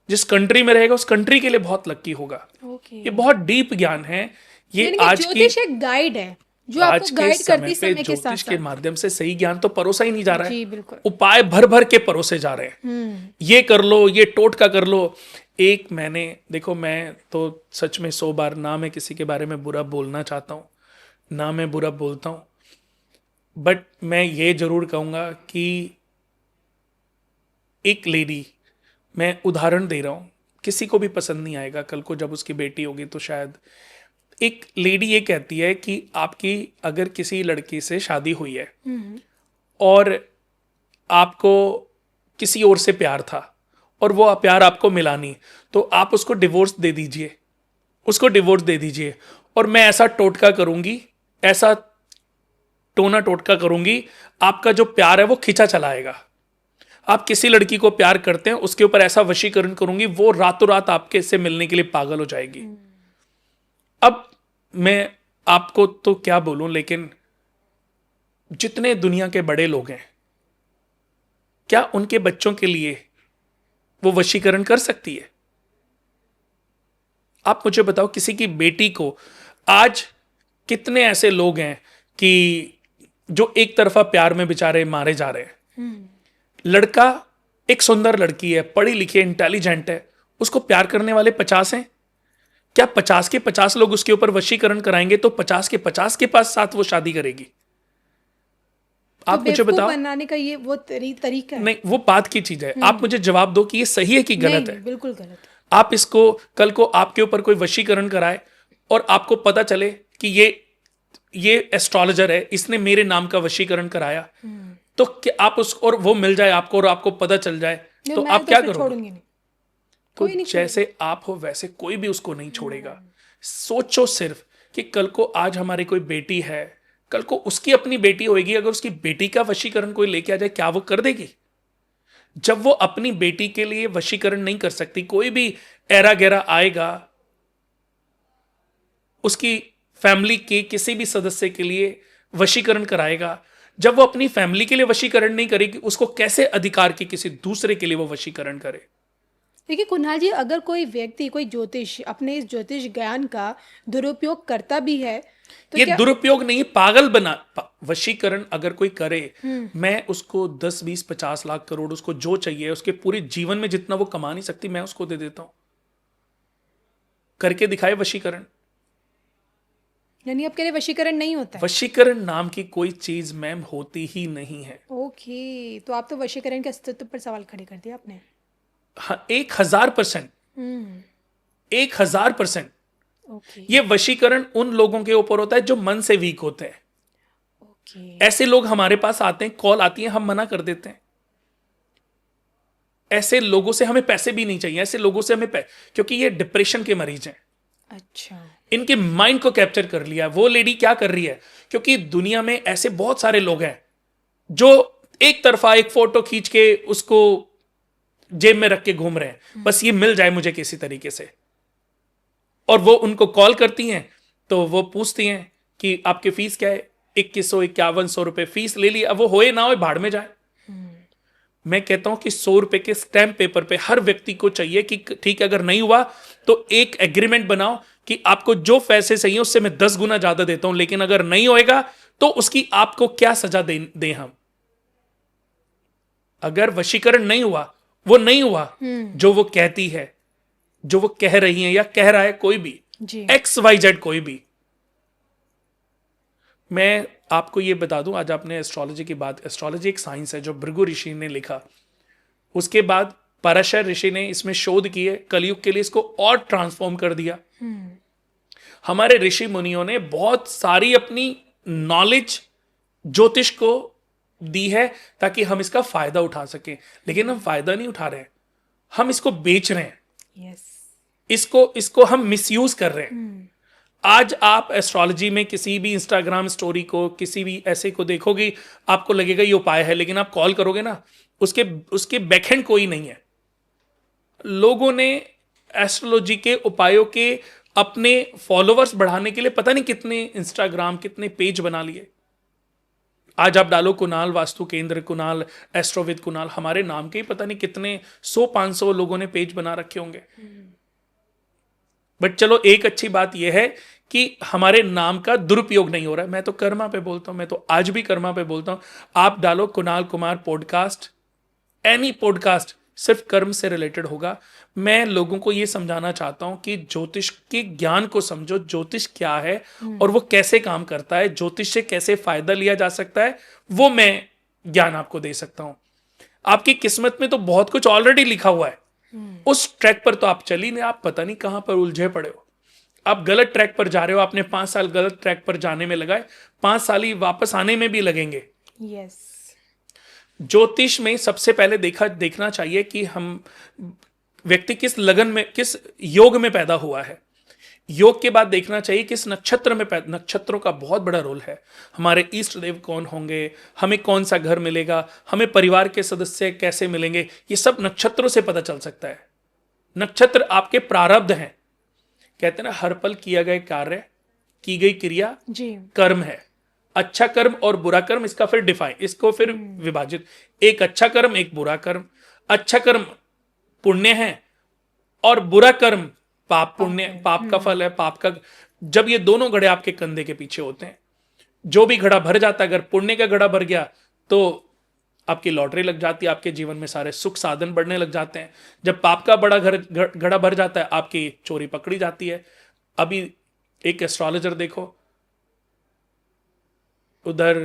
जिस कंट्री में रहेगा उस कंट्री के लिए बहुत लक्की होगा। ये बहुत डीप ज्ञान है। ये आज की एक गाइड है जो आपको गाइड करती समय के साथ ज्योतिष के माध्यम से सही ज्ञान तो परोसा ही नहीं जा रहा है। जी बिल्कुल। उपाय भर भर के परोसे जा रहे हैं। ये कर लो, ये टोटका कर लो। एक मैंने, देखो मैं तो सच में 100 बार ना मैं किसी के बारे में बुरा बोलना चाहता हूँ, ना मैं बुरा बोलता हूँ, बट मैं ये जरूर कहूँगा कि एक लेडी, मैं उदाहरण दे रहा हूँ, किसी को भी पसंद नहीं आएगा, कल को जब उसकी बेटी होगी तो शायद। एक लेडी ये कहती है कि आपकी अगर किसी लड़की से शादी हुई है और आपको किसी और से प्यार था और वो प्यार आपको मिला नहीं, तो आप उसको डिवोर्स दे दीजिए, उसको डिवोर्स दे दीजिए, और मैं ऐसा टोटका करूंगी, ऐसा टोना टोटका करूंगी, आपका जो प्यार है वो खिंचा चलाएगा। आप किसी लड़की को प्यार करते हैं, उसके ऊपर ऐसा वशीकरण करूंगी, वो रातों रात आपके से मिलने के लिए पागल हो जाएगी। अब मैं आपको तो क्या बोलूं, लेकिन जितने दुनिया के बड़े लोग हैं, क्या उनके बच्चों के लिए वो वशीकरण कर सकती है? आप मुझे बताओ, किसी की बेटी को आज कितने ऐसे लोग हैं कि जो एक तरफा प्यार में बेचारे मारे जा रहे हैं। लड़का, एक सुंदर लड़की है, पढ़ी लिखी है, इंटेलिजेंट है, उसको प्यार करने वाले 50 हैं। क्या 50 के 50 लोग उसके ऊपर वशीकरण कराएंगे तो 50 के 50 के पास साथ वो शादी करेगी? तो आप मुझे बताओ। बनाने का ये वो तरीका है। नहीं, वो बात की चीज है। आप मुझे जवाब दो कि ये सही है कि गलत है। बिल्कुल गलत है। आप इसको, कल को आपके ऊपर कोई वशीकरण कराए और आपको पता चले कि ये एस्ट्रोलॉजर है, इसने मेरे नाम का वशीकरण कराया, तो क्या आप उसको, और वो मिल जाए आपको और आपको पता चल जाए, तो आप क्या करोगे? तो जैसे आप हो वैसे कोई भी उसको नहीं छोड़ेगा। सोचो सिर्फ कि कल को आज हमारी कोई बेटी है, कल को उसकी अपनी बेटी होगी, अगर उसकी बेटी का वशीकरण कोई लेके आ जाए, क्या वो कर देगी? जब वो अपनी बेटी के लिए वशीकरण नहीं कर सकती, कोई भी ऐरा गैरा आएगा उसकी फैमिली के किसी भी सदस्य के लिए वशीकरण कराएगा, जब वो अपनी फैमिली के लिए वशीकरण नहीं करेगी, उसको कैसे अधिकार कि किसी दूसरे के लिए वो वशीकरण करे? देखिए कुणाल जी, अगर कोई व्यक्ति, कोई ज्योतिष अपने इस ज्योतिष ज्ञान का दुरुपयोग करता भी है तो ये दुरुपयोग नहीं, पागल वशीकरण अगर कोई करे, मैं उसको 10 20 50 लाख करोड़, उसको जो चाहिए, उसके पूरे जीवन में जितना वो कमा नहीं सकती, मैं उसको दे देता हूं। करके दिखाए वशीकरण। यानी आपके लिए वशीकरण नहीं होता है? वशीकरण नाम की कोई चीज मैम होती ही नहीं है। ओके, तो आप तो वशीकरण के अस्तित्व पर सवाल खड़े कर दिया आपने। हाँ, 1000%। 1000%। ओके। ये वशीकरण उन लोगों के ऊपर होता है जो मन से वीक होते हैं। ओके। ऐसे लोग हमारे पास आते हैं, कॉल आती है, हम मना कर देते हैं। ऐसे लोगों से हमें पैसे भी नहीं चाहिए, ऐसे लोगों से हमें क्योंकि ये डिप्रेशन के मरीज हैं। अच्छा। इनके माइंड को कैप्चर कर लिया। वो लेडी क्या कर रही है, क्योंकि दुनिया में ऐसे बहुत सारे लोग हैं जो एक तरफा एक फोटो खींच के उसको जेब में रख के घूम रहे हैं, बस ये मिल जाए मुझे किसी तरीके से। और वो उनको कॉल करती हैं तो वो पूछती हैं कि आपकी फीस क्या है, 2151 रुपए फीस ले ली। अब वो होए ना होए, भाड़ में जाए। मैं कहता हूं कि 100 रुपए के स्टैंप पेपर पे हर व्यक्ति को चाहिए कि ठीक है, अगर नहीं हुआ तो एक एग्रीमेंट बनाओ कि आपको जो पैसे चाहिए उससे मैं 10 गुना ज्यादा देता हूं, लेकिन अगर नहीं होएगा तो उसकी आपको क्या सजा दें हम। अगर वशीकरण नहीं हुआ, वो नहीं हुआ जो वो कहती है, जो वो कह रही है या कह रहा है, कोई भी XYZ कोई भी। मैं आपको ये बता दूं, आज आपने एस्ट्रोलॉजी की बात, एस्ट्रोलॉजी एक साइंस है जो भृगु ऋषि ने लिखा, उसके बाद पराशर ऋषि ने इसमें शोध किए, कलयुग के लिए इसको और ट्रांसफॉर्म कर दिया। हमारे ऋषि मुनियों ने बहुत सारी अपनी नॉलेज ज्योतिष को दी है ताकि हम इसका फायदा उठा सकें, लेकिन हम फायदा नहीं उठा रहे हैं, हम इसको बेच रहे हैं। इसको हम मिसयूज कर रहे हैं। आज आप एस्ट्रोलॉजी में किसी भी इंस्टाग्राम स्टोरी को, किसी भी ऐसे को देखोगे, आपको लगेगा ये उपाय है, लेकिन आप कॉल करोगे ना, उसके बैकएंड कोई नहीं है। लोगों ने एस्ट्रोलॉजी के उपायों के अपने फॉलोवर्स बढ़ाने के लिए पता नहीं कितने इंस्टाग्राम, कितने पेज बना लिए। आज आप डालो कुणाल वास्तु केंद्र, कुणाल एस्ट्रोविद कुणाल, हमारे नाम के ही पता नहीं कितने 100-500 लोगों ने पेज बना रखे होंगे। बट चलो, एक अच्छी बात यह है कि हमारे नाम का दुरुपयोग नहीं हो रहा है। मैं तो कर्मा पे बोलता हूं, मैं तो आज भी कर्मा पे बोलता हूं। आप डालो Kunal Kumar podcast, any podcast, सिर्फ कर्म से रिलेटेड होगा। मैं लोगों को यह समझाना चाहता हूं कि ज्योतिष के ज्ञान को समझो, ज्योतिष क्या है और वो कैसे काम करता है, ज्योतिष से कैसे फायदा लिया जा सकता है, वो मैं ज्ञान आपको दे सकता हूं। आपकी किस्मत में तो बहुत कुछ ऑलरेडी लिखा हुआ है, उस ट्रैक पर तो आप चल ही नहीं, आप पता नहीं कहां पर उलझे पड़े हो। आप गलत ट्रैक पर जा रहे हो, आपने 5 साल गलत ट्रैक पर जाने में लगाए, 5 साल ही वापस आने में भी लगेंगे। ज्योतिष में सबसे पहले देखना चाहिए कि हम व्यक्ति किस लगन में, किस योग में पैदा हुआ है। योग के बाद देखना चाहिए किस नक्षत्र में नक्षत्रों का बहुत बड़ा रोल है। हमारे इष्ट देव कौन होंगे, हमें कौन सा घर मिलेगा, हमें परिवार के सदस्य कैसे मिलेंगे, ये सब नक्षत्रों से पता चल सकता है। नक्षत्र आपके प्रारब्ध हैं। कहते हैं ना, हर पल किया गया कार्य, की गई क्रिया जी कर्म है। अच्छा कर्म और बुरा कर्म, इसका फिर इसको फिर विभाजित, एक अच्छा कर्म एक बुरा कर्म। अच्छा कर्म पुण्य है और बुरा कर्म पाप पुण्य, पाप का फल है। पाप का, जब ये दोनों घड़े आपके कंधे के पीछे होते हैं, जो भी घड़ा भर जाता है, अगर पुण्य का घड़ा भर गया तो आपकी लॉटरी लग जाती है, आपके जीवन में सारे सुख साधन बढ़ने लग जाते हैं। जब पाप का बड़ा घड़ा भर जाता है, आपकी चोरी पकड़ी जाती है। अभी एक एस्ट्रोलॉजर देखो, उधर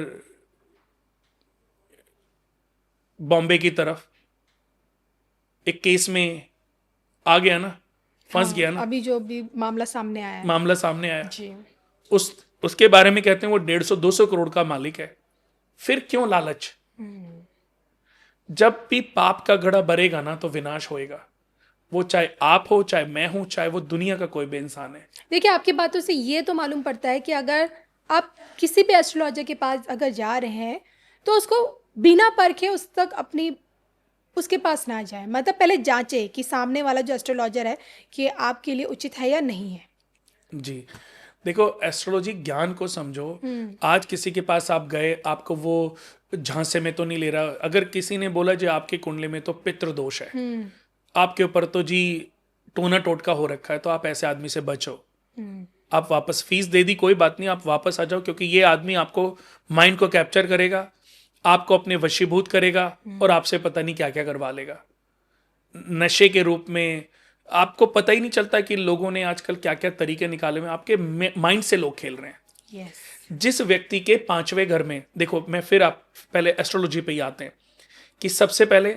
बॉम्बे की तरफ एक केस में आ गया ना, फंस गया ना, अभी जो भी मामला सामने आया है। मामला सामने आया। जी उसके बारे में कहते हैं वो 150-200 करोड़ का मालिक है। फिर क्यों लालच? जब भी पाप का घड़ा भरेगा ना तो विनाश होएगा। वो चाहे आप हो, चाहे मैं हूं, चाहे वो दुनिया का कोई भी इंसान है। देखिए, आपकी बातों से ये तो मालूम पड़ता है कि अगर आप किसी भी एस्ट्रोलॉजर के पास अगर जा रहे हैं तो उसको बिना परखे उसके पास ना जाए। मतलब पहले जांचे कि सामने वाला जो एस्ट्रोलॉजर है कि आपके लिए उचित है या नहीं है। जी देखो, एस्ट्रोलॉजी ज्ञान को समझो। आज किसी के पास आप गए, आपको वो झांसे में तो नहीं ले रहा। अगर किसी ने बोला जी आपकी कुंडली में तो पितृदोष है, आपके ऊपर तो जी टोना टोटका हो रखा है, तो आप ऐसे आदमी से बचो। आप वापस फीस दे दी, कोई बात नहीं, आप वापस आ जाओ, क्योंकि ये आदमी आपको माइंड को कैप्चर करेगा, आपको अपने वशीभूत करेगा और आपसे पता नहीं क्या क्या करवा लेगा नशे के रूप में। आपको पता ही नहीं चलता कि लोगों ने आजकल क्या क्या तरीके निकाले हुए, आपके माइंड से लोग खेल रहे हैं। जिस व्यक्ति के 5वें घर में, देखो मैं फिर आप पहले एस्ट्रोलॉजी पे ही आते हैं कि सबसे पहले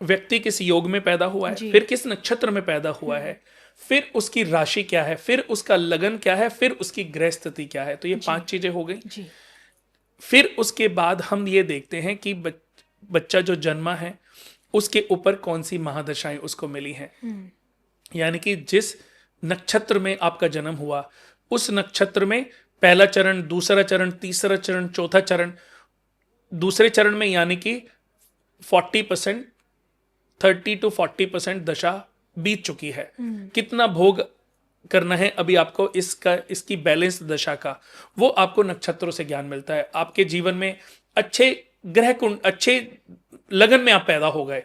व्यक्ति किस योग में पैदा हुआ है, फिर किस नक्षत्र में पैदा हुआ है, फिर उसकी राशि क्या है, फिर उसका लगन क्या है, फिर उसकी ग्रह स्थिति क्या है। तो ये 5 चीजें हो गई। फिर उसके बाद हम ये देखते हैं कि बच्चा जो जन्मा है उसके ऊपर कौन सी महादशाएं उसको मिली हैं। यानी कि जिस नक्षत्र में आपका जन्म हुआ, उस नक्षत्र में पहला चरण, दूसरा चरण, तीसरा चरण, चौथा चरण, दूसरे चरण में यानी कि 40%, 30 to 40% दशा बीत चुकी है। कितना भोग करना है अभी आपको इसकी बैलेंस दशा का, वो आपको नक्षत्रों से ज्ञान मिलता है। आपके जीवन में अच्छे ग्रह कुंड, अच्छे लगन में आप पैदा हो गए,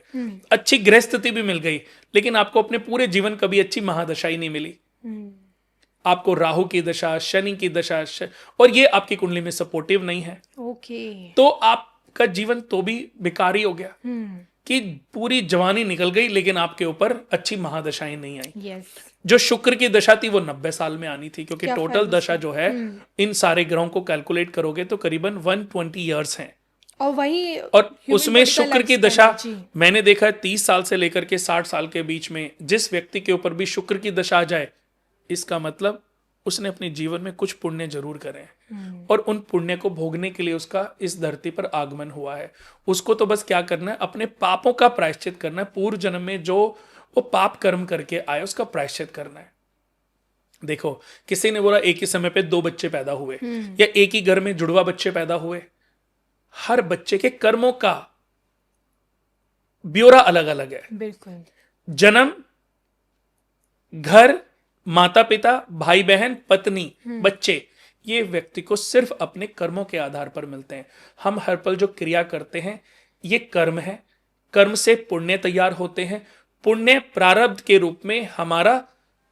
अच्छी ग्रह स्थिति भी मिल गई, लेकिन आपको अपने पूरे जीवन कभी अच्छी महादशा ही नहीं मिली। आपको राहु की दशा, शनि की दशा, और ये आपकी कुंडली में सपोर्टिव नहीं है। तो आपका जीवन तो भी बेकार ही हो गया कि पूरी जवानी निकल गई लेकिन आपके ऊपर अच्छी महादशाएं नहीं आई। जो शुक्र की दशा थी वो 90 साल में आनी थी, क्योंकि टोटल दशा जो है इन सारे ग्रहों को कैलकुलेट करोगे तो करीबन 120 ईयर्स हैं। और उसमें शुक्र की दशा मैंने देखा है 30 साल से लेकर के 60 साल के बीच में जिस व्यक्ति के ऊपर भी शुक्र की दशा आ जाए, इसका मतलब उसने अपने जीवन में कुछ पुण्य जरूर करे और उन पुण्य को भोगने के लिए उसका इस धरती पर आगमन हुआ है। उसको तो बस क्या करना है, अपने पापों का प्रायश्चित करना है। पूर्व जन्म में जो वो पाप कर्म करके आए उसका प्रायश्चित करना है। देखो, किसी ने बोला एक ही समय पे 2 बच्चे पैदा हुए या एक ही घर में जुड़वा बच्चे पैदा हुए, हर बच्चे के कर्मों का ब्यौरा अलग अलग है। बिल्कुल। जन्म, घर, माता पिता, भाई बहन, पत्नी, बच्चे, ये व्यक्ति को सिर्फ अपने कर्मों के आधार पर मिलते हैं। हम हर पल जो क्रिया करते हैं ये कर्म है। कर्म से पुण्य तैयार होते हैं। पुण्य प्रारब्ध के रूप में हमारा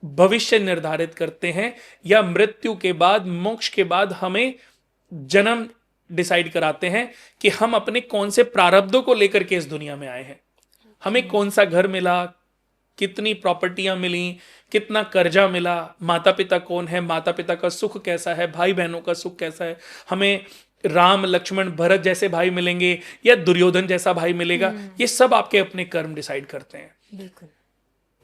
भविष्य निर्धारित करते हैं, या मृत्यु के बाद, मोक्ष के बाद हमें जन्म डिसाइड कराते हैं कि हम अपने कौन से प्रारब्धों को लेकर के इस दुनिया में आए हैं। हमें कौन सा घर मिला, कितनी प्रॉपर्टियां मिली, कितना कर्जा मिला, माता पिता कौन है, माता पिता का सुख कैसा है, भाई बहनों का सुख कैसा है, हमें राम लक्ष्मण भरत जैसे भाई मिलेंगे या दुर्योधन जैसा भाई मिलेगा, ये सब आपके अपने कर्म डिसाइड करते हैं। बिल्कुल।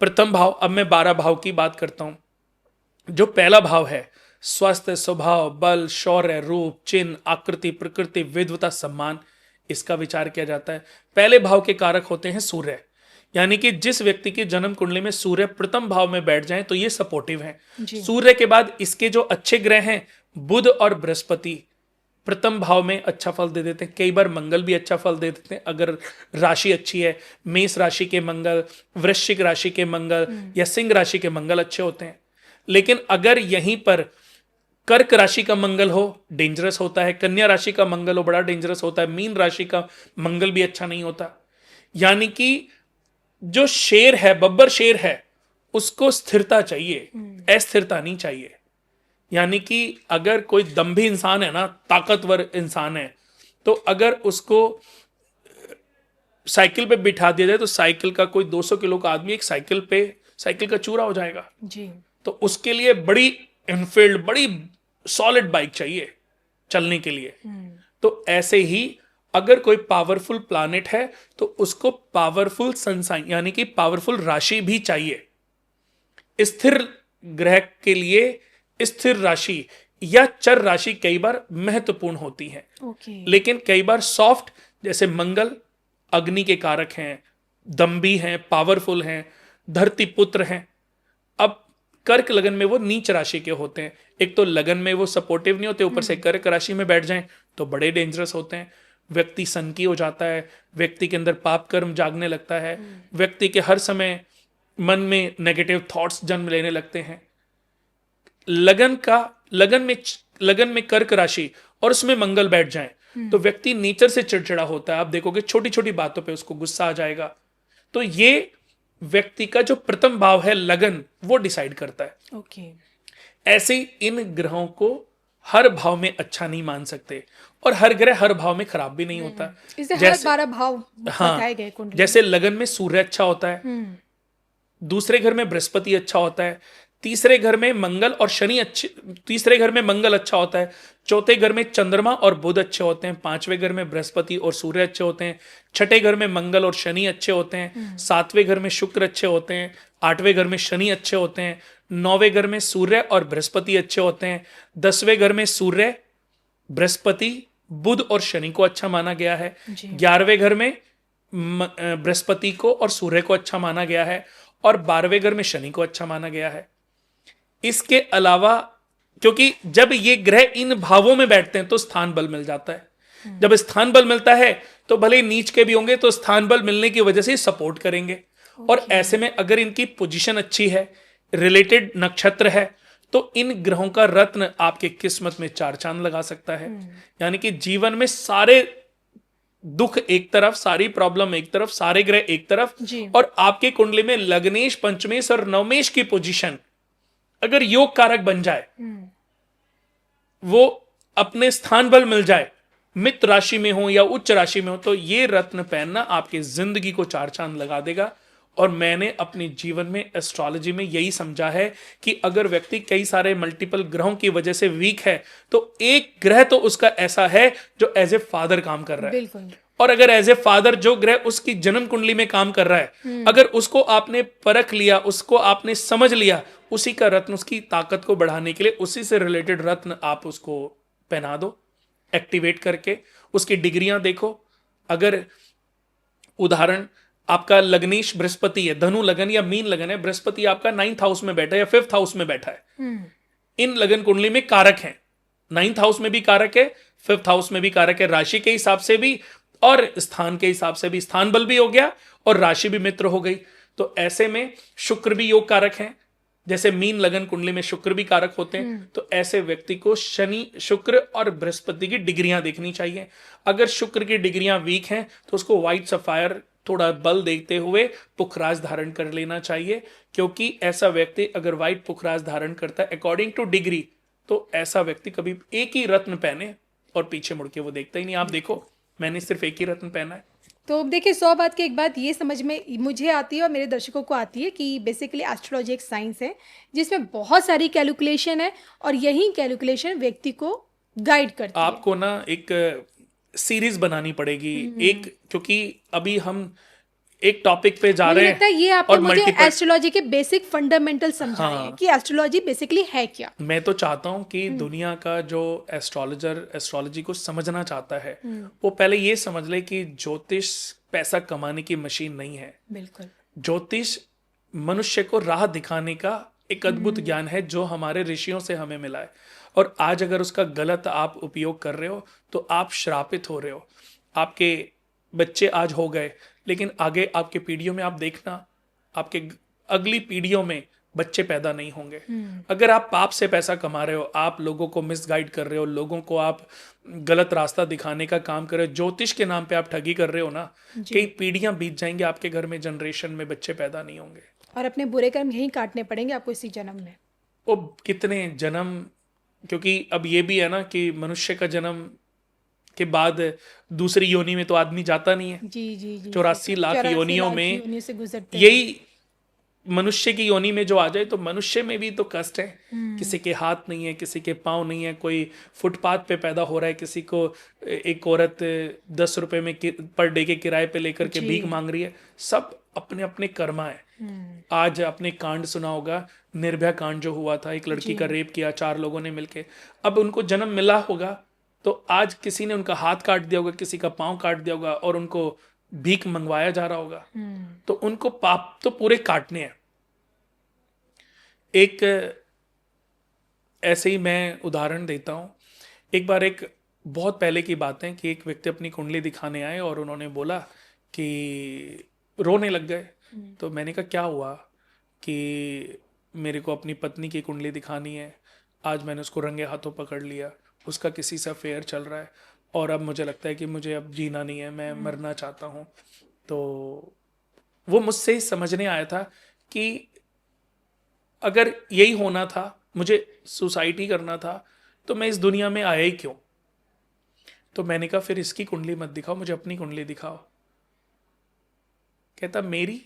प्रथम भाव, अब मैं 12 भाव की बात करता हूं। जो पहला भाव है, स्वास्थ्य, स्वभाव, बल, शौर्य, रूप, चिन्ह, आकृति, प्रकृति, विद्वता, सम्मान, इसका विचार किया जाता है। पहले भाव के कारक होते हैं सूर्य, यानी कि जिस व्यक्ति की जन्म कुंडली में सूर्य प्रथम भाव में बैठ जाए तो ये सपोर्टिव है। जी। सूर्य के बाद इसके जो अच्छे ग्रह हैं बुध और बृहस्पति प्रथम भाव में अच्छा फल दे देते हैं। कई बार मंगल भी अच्छा फल दे देते हैं अगर राशि अच्छी है। मेष राशि के मंगल, वृश्चिक राशि के मंगल या सिंह राशि के मंगल अच्छे होते हैं। लेकिन अगर यहीं पर कर्क राशि का मंगल हो डेंजरस होता है, कन्या राशि का मंगल हो बड़ा डेंजरस होता है, मीन राशि का मंगल भी अच्छा नहीं होता। यानी कि जो शेर है, बब्बर शेर है, उसको स्थिरता चाहिए, अस्थिरता नहीं चाहिए। यानी कि अगर कोई दम्भी इंसान है ना, ताकतवर इंसान है, तो अगर उसको साइकिल पे बिठा दिया जाए तो साइकिल का कोई 200 किलो का आदमी एक साइकिल का चूरा हो जाएगा। जी। तो उसके लिए बड़ी इनफील्ड, बड़ी सॉलिड बाइक चाहिए चलने के लिए। तो ऐसे ही अगर कोई पावरफुल प्लैनेट है तो उसको पावरफुल सनसाइन यानी कि पावरफुल राशि भी चाहिए। स्थिर ग्रह के लिए स्थिर राशि या चर राशि कई बार महत्वपूर्ण होती है। लेकिन कई बार सॉफ्ट, जैसे मंगल अग्नि के कारक हैं, दम्भी हैं, पावरफुल हैं, धरती पुत्र हैं। अब कर्क लगन में वो नीच राशि के होते हैं। एक तो लगन में वो सपोर्टिव नहीं होते, ऊपर से कर्क राशि में बैठ जाएं तो बड़े डेंजरस होते हैं। व्यक्ति सनकी हो जाता है, व्यक्ति के अंदर पाप कर्म जागने लगता है, व्यक्ति के हर समय मन में नेगेटिव थॉट्स जन्म लेने लगते हैं। लगन में कर्क राशि और उसमें मंगल बैठ जाए तो व्यक्ति नेचर से चिड़चिड़ा होता है। आप देखोगे छोटी छोटी बातों पे उसको गुस्सा आ जाएगा। तो ये व्यक्ति का जो प्रथम भाव है लगन, वो डिसाइड करता है। ऐसे ही इन ग्रहों को हर भाव में अच्छा नहीं मान सकते और हर ग्रह हर भाव में खराब भी नहीं होता। इसे हर 12 भाव बताए गए कुंडली। जैसे लगन में सूर्य अच्छा होता है, दूसरे घर में बृहस्पति अच्छा होता है, तीसरे घर में मंगल और शनि अच्छे, तीसरे घर में मंगल अच्छा होता है, चौथे घर में चंद्रमा और बुध अच्छे होते हैं, पांचवें घर में बृहस्पति और सूर्य अच्छे होते हैं, छठे घर में मंगल और शनि अच्छे होते हैं, सातवें घर में शुक्र अच्छे होते हैं, आठवें घर में शनि अच्छे होते हैं, नौवें घर में सूर्य और बृहस्पति अच्छे होते हैं, 10वें घर में सूर्य, बृहस्पति, बुध और शनि को अच्छा माना गया है, 11वें घर में बृहस्पति को और सूर्य को अच्छा माना गया है और 12वें घर में शनि को अच्छा माना गया है। इसके अलावा क्योंकि जब ये ग्रह इन भावों में बैठते हैं तो स्थान बल मिल जाता है। जब स्थान बल मिलता है तो भले नीच के भी होंगे तो स्थान बल मिलने की वजह से सपोर्ट करेंगे। और ऐसे में अगर इनकी पोजीशन अच्छी है, रिलेटेड नक्षत्र है, तो इन ग्रहों का रत्न आपके किस्मत में 4 चांद लगा सकता है। यानी कि जीवन में सारे दुख एक तरफ, सारी प्रॉब्लम एक तरफ, सारे ग्रह एक तरफ, और आपके कुंडली में लग्नेश, पंचमेश और नवमेश की पोजीशन अगर योग कारक बन जाए, वो अपने स्थान बल मिल जाए, मित्र राशि में हो या उच्च राशि में हो, तो ये रत्न पहनना आपकी जिंदगी को 4 चांद लगा देगा। और मैंने अपने जीवन में एस्ट्रोलॉजी में यही समझा है कि अगर व्यक्ति कई सारे मल्टीपल ग्रहों की वजह से वीक है तो एक ग्रह तो उसका ऐसा है जो एज ए फादर काम कर रहा है। बिल्कुल। और अगर एज ए फादर जो ग्रह उसकी जन्म कुंडली में काम कर रहा है, अगर उसको आपने परख लिया, उसको आपने समझ लिया, उसी का रत्न, उसकी ताकत को बढ़ाने के लिए उसी से रिलेटेड रत्न आप उसको पहना दो, एक्टिवेट करके उसकी डिग्रियां देखो। अगर उदाहरण आपका लग्नेश बृहस्पति है, धनु लगन या मीन लगन है, बृहस्पति आपका 9th हाउस में बैठा है या 5th हाउस में बैठा है, इन लगन कुंडली में कारक है, 9th हाउस में भी कारक है, 5th हाउस में भी कारक है, राशि के हिसाब से भी और स्थान के हिसाब से भी। स्थान बल भी हो गया और राशि भी मित्र हो गई। तो ऐसे में शुक्र भी योग कारक है, जैसे मीन लगन कुंडली में शुक्र भी कारक होते हैं। तो ऐसे व्यक्ति को शनि, शुक्र और बृहस्पति की डिग्रियां देखनी चाहिए। अगर शुक्र की डिग्रियां वीक हैं तो उसको व्हाइट सफायर थोड़ा बल देखते हुए पुखराज धारण कर लेना चाहिए, क्योंकि ऐसा व्यक्ति अगर व्हाइट पुखराज धारण करता है अकॉर्डिंग टू डिग्री, तो ऐसा व्यक्ति कभी एक ही रत्न पहने और पीछे मुड़ के वो देखता ही नहीं। आप देखो, मैंने सिर्फ एक ही रत्न पहना है। तो देखिए 100 बात की एक बात ये समझ में मुझे आती है और मेरे दर्शकों को आती है कि बेसिकली एस्ट्रोलॉजी एक साइंस है जिसमें बहुत सारी कैलकुलेशन है और यही कैलकुलेशन व्यक्ति को गाइड करती है। आपको ना एक सीरीज बनानी पड़ेगी एक, क्योंकि अभी हम एक टॉपिक पे जा रहे हैं। लगता है ये आपने मुझे एस्ट्रोलॉजी के बेसिक फंडामेंटल समझाए हैं कि एस्ट्रोलॉजी बेसिकली है क्या। मैं तो चाहता हूँ कि दुनिया का जो एस्ट्रोलॉजर एस्ट्रोलॉजी को समझना चाहता है वो पहले ये समझ ले कि ज्योतिष पैसा कमाने की मशीन नहीं है। बिल्कुल। ज्योतिष मनुष्य को राह दिखाने का एक अद्भुत ज्ञान है जो हमारे ऋषियों से हमें मिला है। और आज अगर उसका गलत आप उपयोग कर रहे हो तो आप श्रापित हो रहे हो। आपके बच्चे आज हो गए, लेकिन आगे आपके पीढ़ियों में आप देखना, आपके अगली पीढ़ियों में बच्चे पैदा नहीं होंगे। अगर आप पाप से पैसा कमा रहे हो, आप लोगों को मिसगाइड कर रहे हो, लोगों को आप गलत रास्ता दिखाने का काम कर रहे हो, ज्योतिष के नाम पे आप ठगी कर रहे हो ना, कई पीढ़ियां बीत जाएंगे, आपके घर में जनरेशन में बच्चे पैदा नहीं होंगे। और अपने बुरे कर्म यहीं काटने पड़ेंगे आपको इसी जन्म में। वो कितने जन्म, क्योंकि अब ये भी है ना कि मनुष्य का जन्म के बाद दूसरी योनि में तो आदमी जाता नहीं है। जी जी जी 84 लाख 84 योनियों लाख में योनियों से गुजरते हैं। यही मनुष्य की योनि में जो आ जाए तो मनुष्य में भी तो कष्ट है। किसी के हाथ नहीं है, किसी के पाँव नहीं है, कोई फुटपाथ पे पैदा हो रहा है, किसी को एक औरत 10 रुपए में पर डे के किराए पे लेकर के भीख मांग रही है। सब अपने अपने कर्मा है। आज आपने कांड सुना होगा, निर्भया कांड जो हुआ था, एक लड़की का रेप किया 4 लोगों ने मिलके। अब उनको जन्म मिला होगा तो आज किसी ने उनका हाथ काट दिया होगा, किसी का पाँव काट दिया होगा और उनको भीख मंगवाया जा रहा होगा। तो उनको पाप तो पूरे काटने हैं। एक ऐसे ही मैं उदाहरण देता हूं। एक बार, एक बहुत पहले की बात है कि एक व्यक्ति अपनी कुंडली दिखाने आए और उन्होंने बोला कि रोने लग गए। तो मैंने कहा क्या हुआ? कि मेरे को अपनी पत्नी की कुंडली दिखानी है, आज मैंने उसको रंगे हाथों पकड़ लिया, उसका किसी से अफेयर चल रहा है और अब मुझे लगता है कि मुझे अब जीना नहीं है, मैं मरना चाहता हूँ। तो वो मुझसे ही समझने आया था कि अगर यही होना था, मुझे सुसाइड ही करना था, तो मैं इस दुनिया में आया ही क्यों? तो मैंने कहा फिर इसकी कुंडली मत दिखाओ, मुझे अपनी कुंडली दिखाओ। कहता मेरी?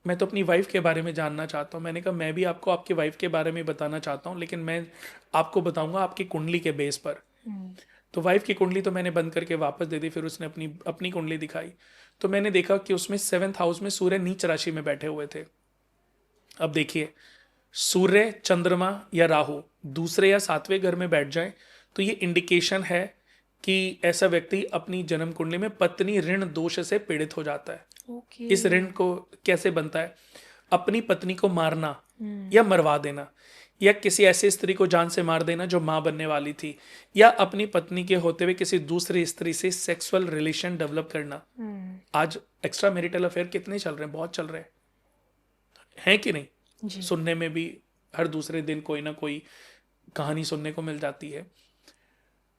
मैं तो अपनी वाइफ के बारे में जानना चाहता हूँ। मैंने कहा मैं भी आपको आपकी वाइफ के बारे में बताना चाहता हूँ, लेकिन मैं आपको बताऊंगा आपकी कुंडली के बेस पर। तो वाइफ की कुंडली तो मैंने बंद करके वापस दे दी। फिर उसने अपनी अपनी कुंडली दिखाई तो मैंने देखा कि उसमें 7th हाउस में सूर्य नीच राशि में बैठे हुए थे। अब देखिए, सूर्य, चंद्रमा या राहु दूसरे या 7वें घर में बैठ जाए तो ये इंडिकेशन है कि ऐसा व्यक्ति अपनी जन्म कुंडली में पत्नी ऋण दोष से पीड़ित हो जाता है। इस ऋण को कैसे बनता है? अपनी पत्नी को मारना या मरवा देना, या किसी ऐसी स्त्री को जान से मार देना जो मां बनने वाली थी, या अपनी पत्नी के होते हुए किसी दूसरी स्त्री से सेक्सुअल रिलेशन डेवलप करना। आज एक्स्ट्रा मैरिटल अफेयर कितने चल रहे हैं? बहुत चल रहे हैं कि नहीं? सुनने में भी हर दूसरे दिन कोई ना कोई कहानी सुनने को मिल जाती है।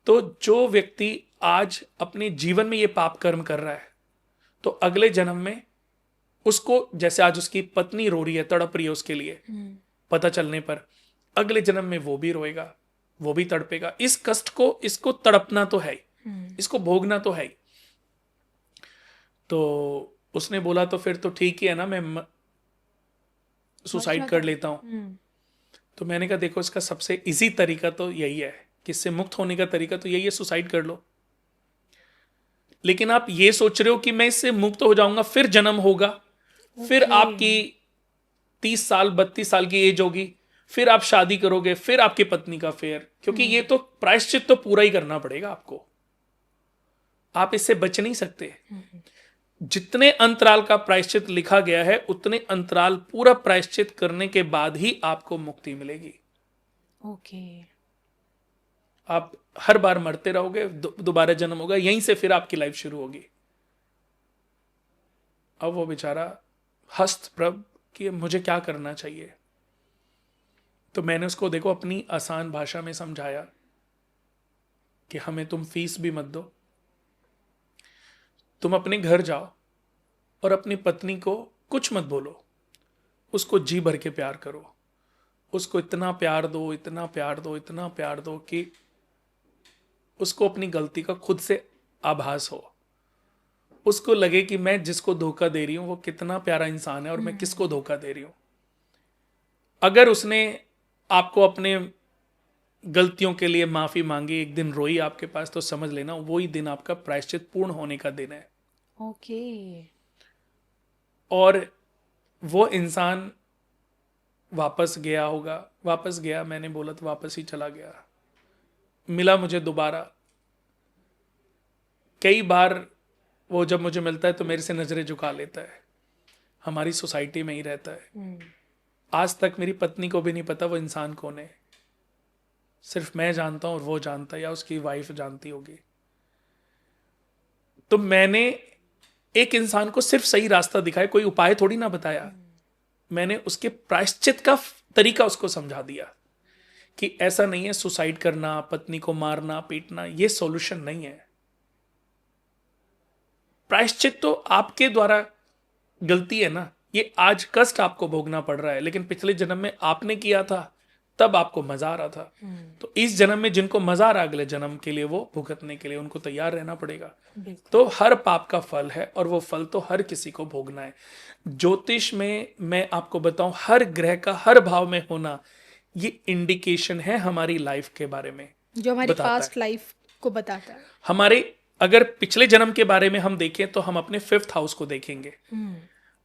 तो जो व्यक्ति आज अपने जीवन में ये पाप कर्म कर रहा है तो अगले जन्म में उसको, जैसे आज उसकी पत्नी रो रही है, तड़प रही है उसके लिए, पता चलने पर अगले जन्म में वो भी रोएगा, वो भी तड़पेगा। इस कष्ट को, इसको तड़पना तो है ही, इसको भोगना तो है ही। तो उसने बोला तो फिर तो ठीक ही है ना, मैं सुसाइड कर लेता हूं। तो मैंने कहा देखो, इसका सबसे इजी तरीका तो यही है कि इससे मुक्त होने का तरीका तो यही है, सुसाइड कर लो। लेकिन आप ये सोच रहे हो कि मैं इससे मुक्त हो जाऊंगा, फिर जन्म होगा, फिर आपकी 30 साल 32 साल की एज होगी, फिर आप शादी करोगे, फिर आपकी पत्नी का फेयर, क्योंकि ये तो प्रायश्चित तो पूरा ही करना पड़ेगा आपको। आप इससे बच नहीं सकते। जितने अंतराल का प्रायश्चित लिखा गया है उतने अंतराल पूरा प्रायश्चित करने के बाद ही आपको मुक्ति मिलेगी। आप हर बार मरते रहोगे, दोबारा जन्म होगा, यहीं से फिर आपकी लाइफ शुरू होगी। अब वो बेचारा हस्त प्रभ कि मुझे क्या करना चाहिए। तो मैंने उसको देखो अपनी आसान भाषा में समझाया कि हमें तुम फीस भी मत दो, तुम अपने घर जाओ और अपनी पत्नी को कुछ मत बोलो, उसको जी भर के प्यार करो, उसको इतना प्यार दो, इतना प्यार दो, इतना प्यार दो कि उसको अपनी गलती का खुद से आभास हो, उसको लगे कि मैं जिसको धोखा दे रही हूं वो कितना प्यारा इंसान है और मैं किसको धोखा दे रही हूं। अगर उसने आपको अपने गलतियों के लिए माफी मांगी, एक दिन रोई आपके पास, तो समझ लेना वही दिन आपका प्रायश्चित पूर्ण होने का दिन है। और वो इंसान वापस गया होगा, वापस गया, मैंने बोला तो वापस ही चला गया, मिला मुझे दोबारा। कई बार वो जब मुझे मिलता है तो मेरे से नजरें झुका लेता है, हमारी सोसाइटी में ही रहता है। आज तक मेरी पत्नी को भी नहीं पता वो इंसान कौन है, सिर्फ मैं जानता हूं और वो जानता है, या उसकी वाइफ जानती होगी। तो मैंने एक इंसान को सिर्फ सही रास्ता दिखाया, कोई उपाय थोड़ी ना बताया, मैंने उसके प्रायश्चित का तरीका उसको समझा दिया कि ऐसा नहीं है, सुसाइड करना, पत्नी को मारना पीटना ये सॉल्यूशन नहीं है। प्रायश्चित तो आपके द्वारा गलती है ना, ये आज कष्ट आपको भोगना पड़ रहा है, लेकिन पिछले जन्म में आपने किया था तब आपको मजा आ रहा था। तो इस जन्म में जिनको मजा आ रहा है अगले जन्म के लिए, वो भुगतने के लिए उनको तैयार रहना पड़ेगा। तो हर पाप का फल है और वो फल तो हर किसी को भोगना है। ज्योतिष में मैं आपको बताऊं, हर ग्रह का हर भाव में होना ये इंडिकेशन है हमारी लाइफ के बारे में, जो हमारी बताता पास्ट लाइफ को बताता है। हमारे अगर पिछले जन्म के बारे में हम देखें तो हम अपने 5th हाउस को देखेंगे।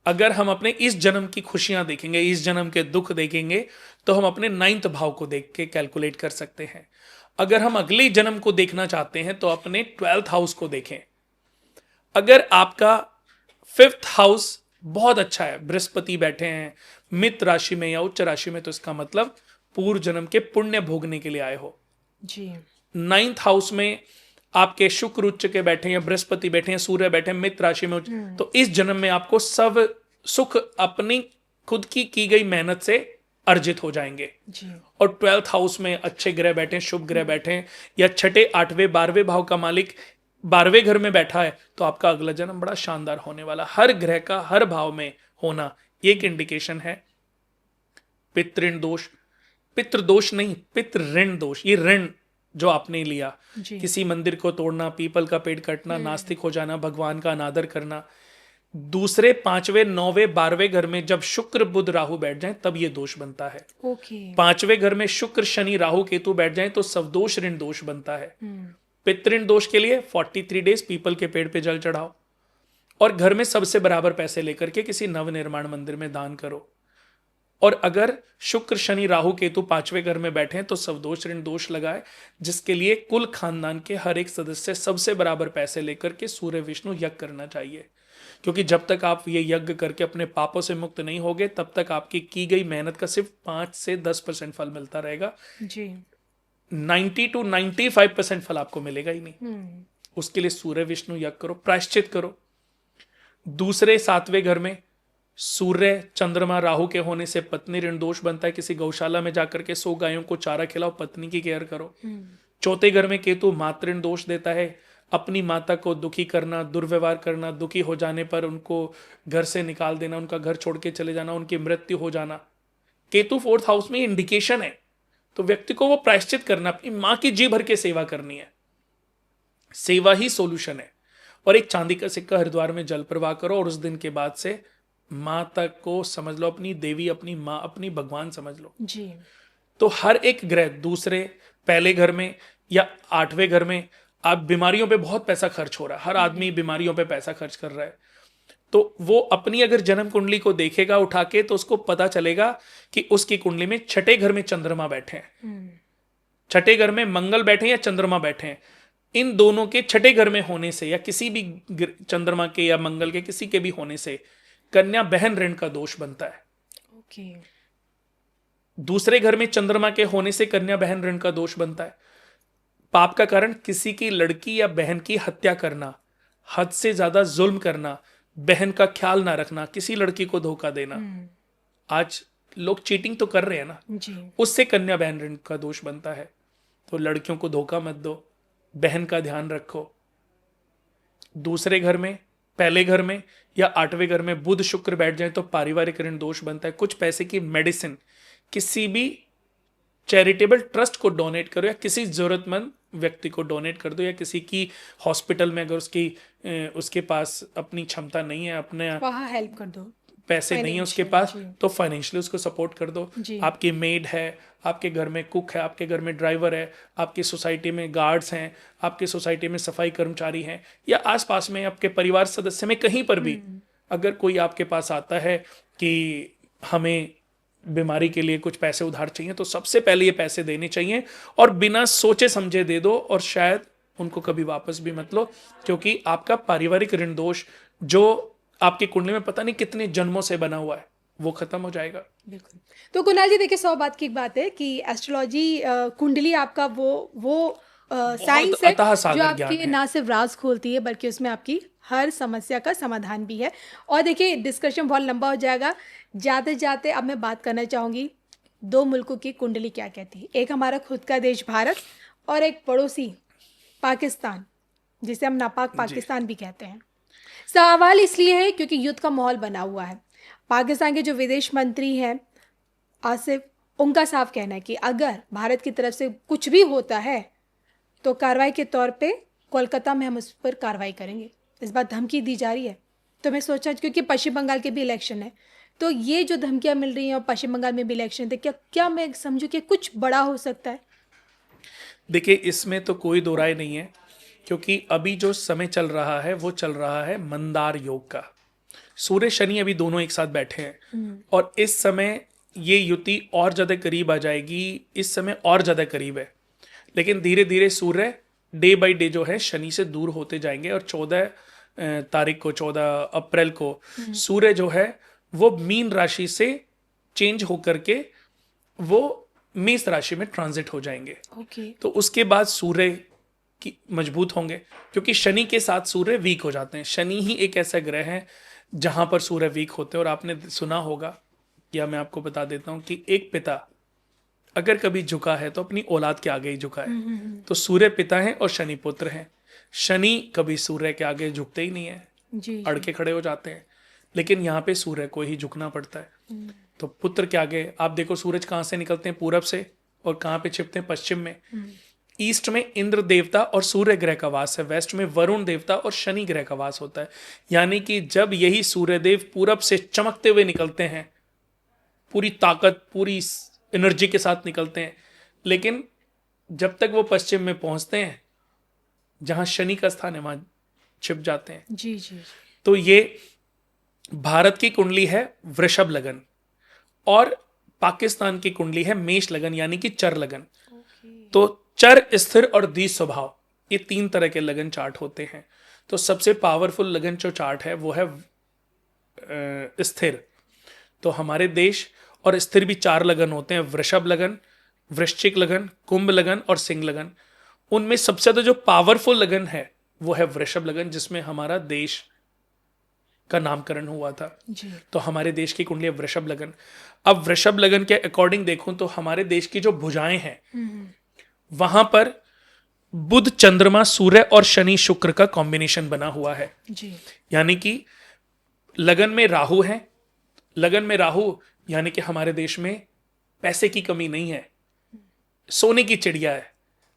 अगर हम अपने इस जन्म की खुशियां देखेंगे, इस जन्म के दुख देखेंगे, तो हम अपने 9th भाव को देख के कैलकुलेट कर सकते हैं। अगर हम अगले जन्म को देखना चाहते हैं तो अपने 12th हाउस को देखें। अगर आपका 5th हाउस बहुत अच्छा है, बृहस्पति बैठे हैं मित्र राशि में या उच्च राशि में, तो इसका मतलब पूर्व जन्म के पुण्य भोगने के लिए आए हो जी। 9th हाउस में आपके शुक्र उच्च के बैठे हैं, बृहस्पति बैठे हैं, सूर्य बैठे हैं मित्र राशि में उच्च, तो इस जन्म में आपको सब सुख अपनी खुद की गई मेहनत से अर्जित हो जाएंगे जी। और 12th हाउस में अच्छे ग्रह बैठे हैं, शुभ ग्रह बैठे हैं, या छठे 8वें 12वें भाव का मालिक 12वें घर में बैठा है, तो आपका अगला जन्म बड़ा शानदार होने वाला। हर ग्रह का हर भाव में होना एक इंडिकेशन है। पितृण दोष, पितृ दोष नहीं, पितृ ऋण दोष, ये ऋण जो आपने लिया, किसी मंदिर को तोड़ना, पीपल का पेड़ कटना, नास्तिक हो जाना, भगवान का अनादर करना, दूसरे 5वें 9वें 12वें घर में जब शुक्र बुध राहु बैठ जाएं तब ये दोष बनता है। ओके। 5वें घर में शुक्र शनि राहु केतु बैठ जाएं तो सवदोष ऋण दोष बनता है। पितृण दोष के लिए 43 डेज पीपल के पेड़ पे जल चढ़ाओ और घर में सबसे बराबर पैसे लेकर के किसी नवनिर्माण मंदिर में दान करो। और अगर शुक्र शनि राहु केतु 5वें घर में बैठे हैं तो सवदोष ऋण दोष लगाए, जिसके लिए कुल खानदान के हर एक सदस्य सबसे बराबर पैसे लेकर के सूर्य विष्णु यज्ञ करना चाहिए। क्योंकि जब तक आप ये यज्ञ करके अपने पापों से मुक्त नहीं होगे तब तक आपकी की गई मेहनत का सिर्फ 5 से 10% फल मिलता रहेगा जी। 90 to 95% फल आपको मिलेगा ही नहीं। उसके लिए सूर्य विष्णु यज्ञ करो, प्रायश्चित करो। दूसरे 7वें घर में सूर्य चंद्रमा राहु के होने से पत्नी ऋण दोष बनता है। किसी गौशाला में जाकर के 100 गायों को चारा खिलाओ, पत्नी की केयर करो। चौथे घर में केतु मातृ ऋण दोष देता है। अपनी माता को दुखी करना, दुर्व्यवहार करना, दुखी हो जाने पर उनको घर से निकाल देना, उनका घर छोड़ के चले जाना, उनकी मृत्यु हो जाना। केतु 4th हाउस में इंडिकेशन है। तो व्यक्ति को वो प्रायश्चित करना, अपनी मां की जी भर के सेवा करनी है। सेवा ही सोल्यूशन है। और एक चांदी का सिक्का हरिद्वार में जल प्रवाह करो और उस दिन के बाद से माता को समझ लो अपनी देवी, अपनी माँ, अपनी भगवान समझ लो जी। तो हर एक ग्रह दूसरे पहले घर में या 8वें घर में आप बीमारियों पे बहुत पैसा खर्च हो रहा है। हर आदमी बीमारियों पे पैसा खर्च कर रहा है। तो वो अपनी अगर जन्म कुंडली को देखेगा उठा के तो उसको पता चलेगा कि उसकी कुंडली में छठे घर में चंद्रमा बैठे हैं, छठे घर में मंगल बैठे हैं या चंद्रमा बैठे हैं। इन दोनों के छठे घर में होने से या किसी भी चंद्रमा के या मंगल के किसी के भी होने से कन्या बहन ऋण का दोष बनता है। ओके। दूसरे घर में चंद्रमा के होने से कन्या बहन ऋण का दोष बनता है। पाप का कारण किसी की लड़की या बहन की हत्या करना, हद से ज्यादा जुल्म करना, बहन का ख्याल ना रखना, किसी लड़की को धोखा देना। आज लोग चीटिंग तो कर रहे हैं ना जी। उससे कन्या बहन ऋण का दोष बनता है। तो लड़कियों को धोखा मत दो, बहन का ध्यान रखो। दूसरे घर में, पहले घर में या 8वें घर में बुध शुक्र बैठ जाए तो पारिवारिक ऋण दोष बनता है। कुछ पैसे की मेडिसिन किसी भी चैरिटेबल ट्रस्ट को डोनेट करो या किसी जरूरतमंद व्यक्ति को डोनेट कर दो, या किसी की हॉस्पिटल में अगर उसके पास अपनी क्षमता नहीं है, अपने वहाँ हेल्प कर दो, पैसे नहीं है उसके पास, तो फाइनेंशियली उसको सपोर्ट कर दो। आपकी मेड है, आपके घर में कुक है, आपके घर में ड्राइवर है, आपकी सोसाइटी में गार्ड्स हैं, आपकी सोसाइटी में सफाई कर्मचारी हैं, या आसपास में आपके परिवार सदस्य में कहीं पर भी अगर कोई आपके पास आता है कि हमें बीमारी के लिए कुछ पैसे उधार चाहिए, तो सबसे पहले ये पैसे देने चाहिए और बिना सोचे समझे दे दो, और शायद उनको कभी वापस भी मत लो, क्योंकि आपका पारिवारिक ऋण दोष जो आपकी कुंडली में पता नहीं कितने जन्मों से बना हुआ है, वो खत्म हो जाएगा। बिल्कुल। तो कुणाल जी देखिए, 100 बात की एक बात है कि एस्ट्रोलॉजी कुंडली आपका वो साइंस है अथाह जो सागर ज्ञान आपके है। ना सिर्फ राज खोलती है बल्कि उसमें आपकी हर समस्या का समाधान भी है। और देखिए डिस्कशन बहुत लंबा हो जाएगा, जाते जाते अब मैं बात करना चाहूँगी, दो मुल्कों की कुंडली क्या कहती है। एक हमारा खुद का देश भारत और एक पड़ोसी पाकिस्तान, जिसे हम नापाक जी पाकिस्तान भी कहते हैं। सवाल इसलिए है क्योंकि युद्ध का माहौल बना हुआ है। पाकिस्तान के जो विदेश मंत्री हैं आसिफ, उनका साफ कहना है कि अगर भारत की तरफ से कुछ भी होता है तो कार्रवाई के तौर पे कोलकाता में हम उस पर कार्रवाई करेंगे, इस बात धमकी दी जा रही है। तो मैं सोचा क्योंकि पश्चिम बंगाल के भी इलेक्शन है, तो ये जो धमकियां मिल रही हैं और पश्चिम बंगाल में भी इलेक्शन थे, क्या क्या मैं समझूं कि कुछ बड़ा हो सकता है? देखिए, इसमें तो कोई दो राय नहीं है, क्योंकि अभी जो समय चल रहा है वो चल रहा है मंदार योग का। सूर्य शनि अभी दोनों एक साथ बैठे हैं और इस समय ये युति और ज्यादा करीब आ जाएगी, इस समय और ज्यादा करीब है। लेकिन धीरे धीरे सूर्य डे बाय डे जो है शनि से दूर होते जाएंगे और 14 तारीख को, 14 अप्रैल को सूर्य जो है वो मीन राशि से चेंज होकर के वो मेष राशि में ट्रांजिट हो जाएंगे। ओके। तो उसके बाद सूर्य की मजबूत होंगे, क्योंकि शनि के साथ सूर्य वीक हो जाते हैं। शनि ही एक ऐसा ग्रह है जहां पर सूर्य वीक होते हैं। और आपने सुना होगा, या मैं आपको बता देता हूं, कि एक पिता अगर कभी झुका है तो अपनी औलाद के आगे ही झुका है। तो सूर्य पिता है और शनि पुत्र है। शनि कभी सूर्य के आगे झुकते ही नहीं है, जी अड़के खड़े हो जाते हैं। लेकिन यहाँ पे सूर्य को ही झुकना पड़ता है। तो पुत्र के आगे आप देखो, सूरज कहाँ से निकलते हैं? पूरब से। और कहाँ पे छिपते हैं? पश्चिम में। ईस्ट में इंद्र देवता और सूर्य ग्रह का वास है, वेस्ट में वरुण देवता और शनि ग्रह का वास होता है। यानी कि जब यही सूर्यदेव पूरब से चमकते हुए निकलते हैं, पूरी ताकत, पूरी एनर्जी के साथ निकलते हैं, लेकिन जब तक वो पश्चिम में पहुंचते हैं, जहां शनि का स्थान है, वहां छिप जाते हैं। जी जी। तो ये भारत की कुंडली है वृषभ लगन, और पाकिस्तान की कुंडली है मेष लगन, यानी कि चर लगन। तो चर, स्थिर और द्वि स्वभाव, ये 3 तरह के लगन चार्ट होते हैं। तो सबसे पावरफुल लगन जो चार्ट है वो है स्थिर। तो हमारे देश और स्थिर भी 4 लगन होते हैं: वृषभ लगन, वृश्चिक लगन, कुंभ लगन और सिंह लगन। उनमें सबसे ज्यादा जो पावरफुल लगन है वो है वृषभ लगन, जिसमें हमारा देश का नामकरण हुआ था। जी। तो हमारे देश की कुंडली है वृषभ लगन। अब वृषभ लगन के अकॉर्डिंग देखूं तो हमारे देश की जो भुजाएं हैं वहां पर बुध, चंद्रमा, सूर्य और शनि शुक्र का कॉम्बिनेशन बना हुआ है। जी। यानी कि लगन में राहु है। लगन में राहु यानी कि हमारे देश में पैसे की कमी नहीं है, सोने की चिड़िया है।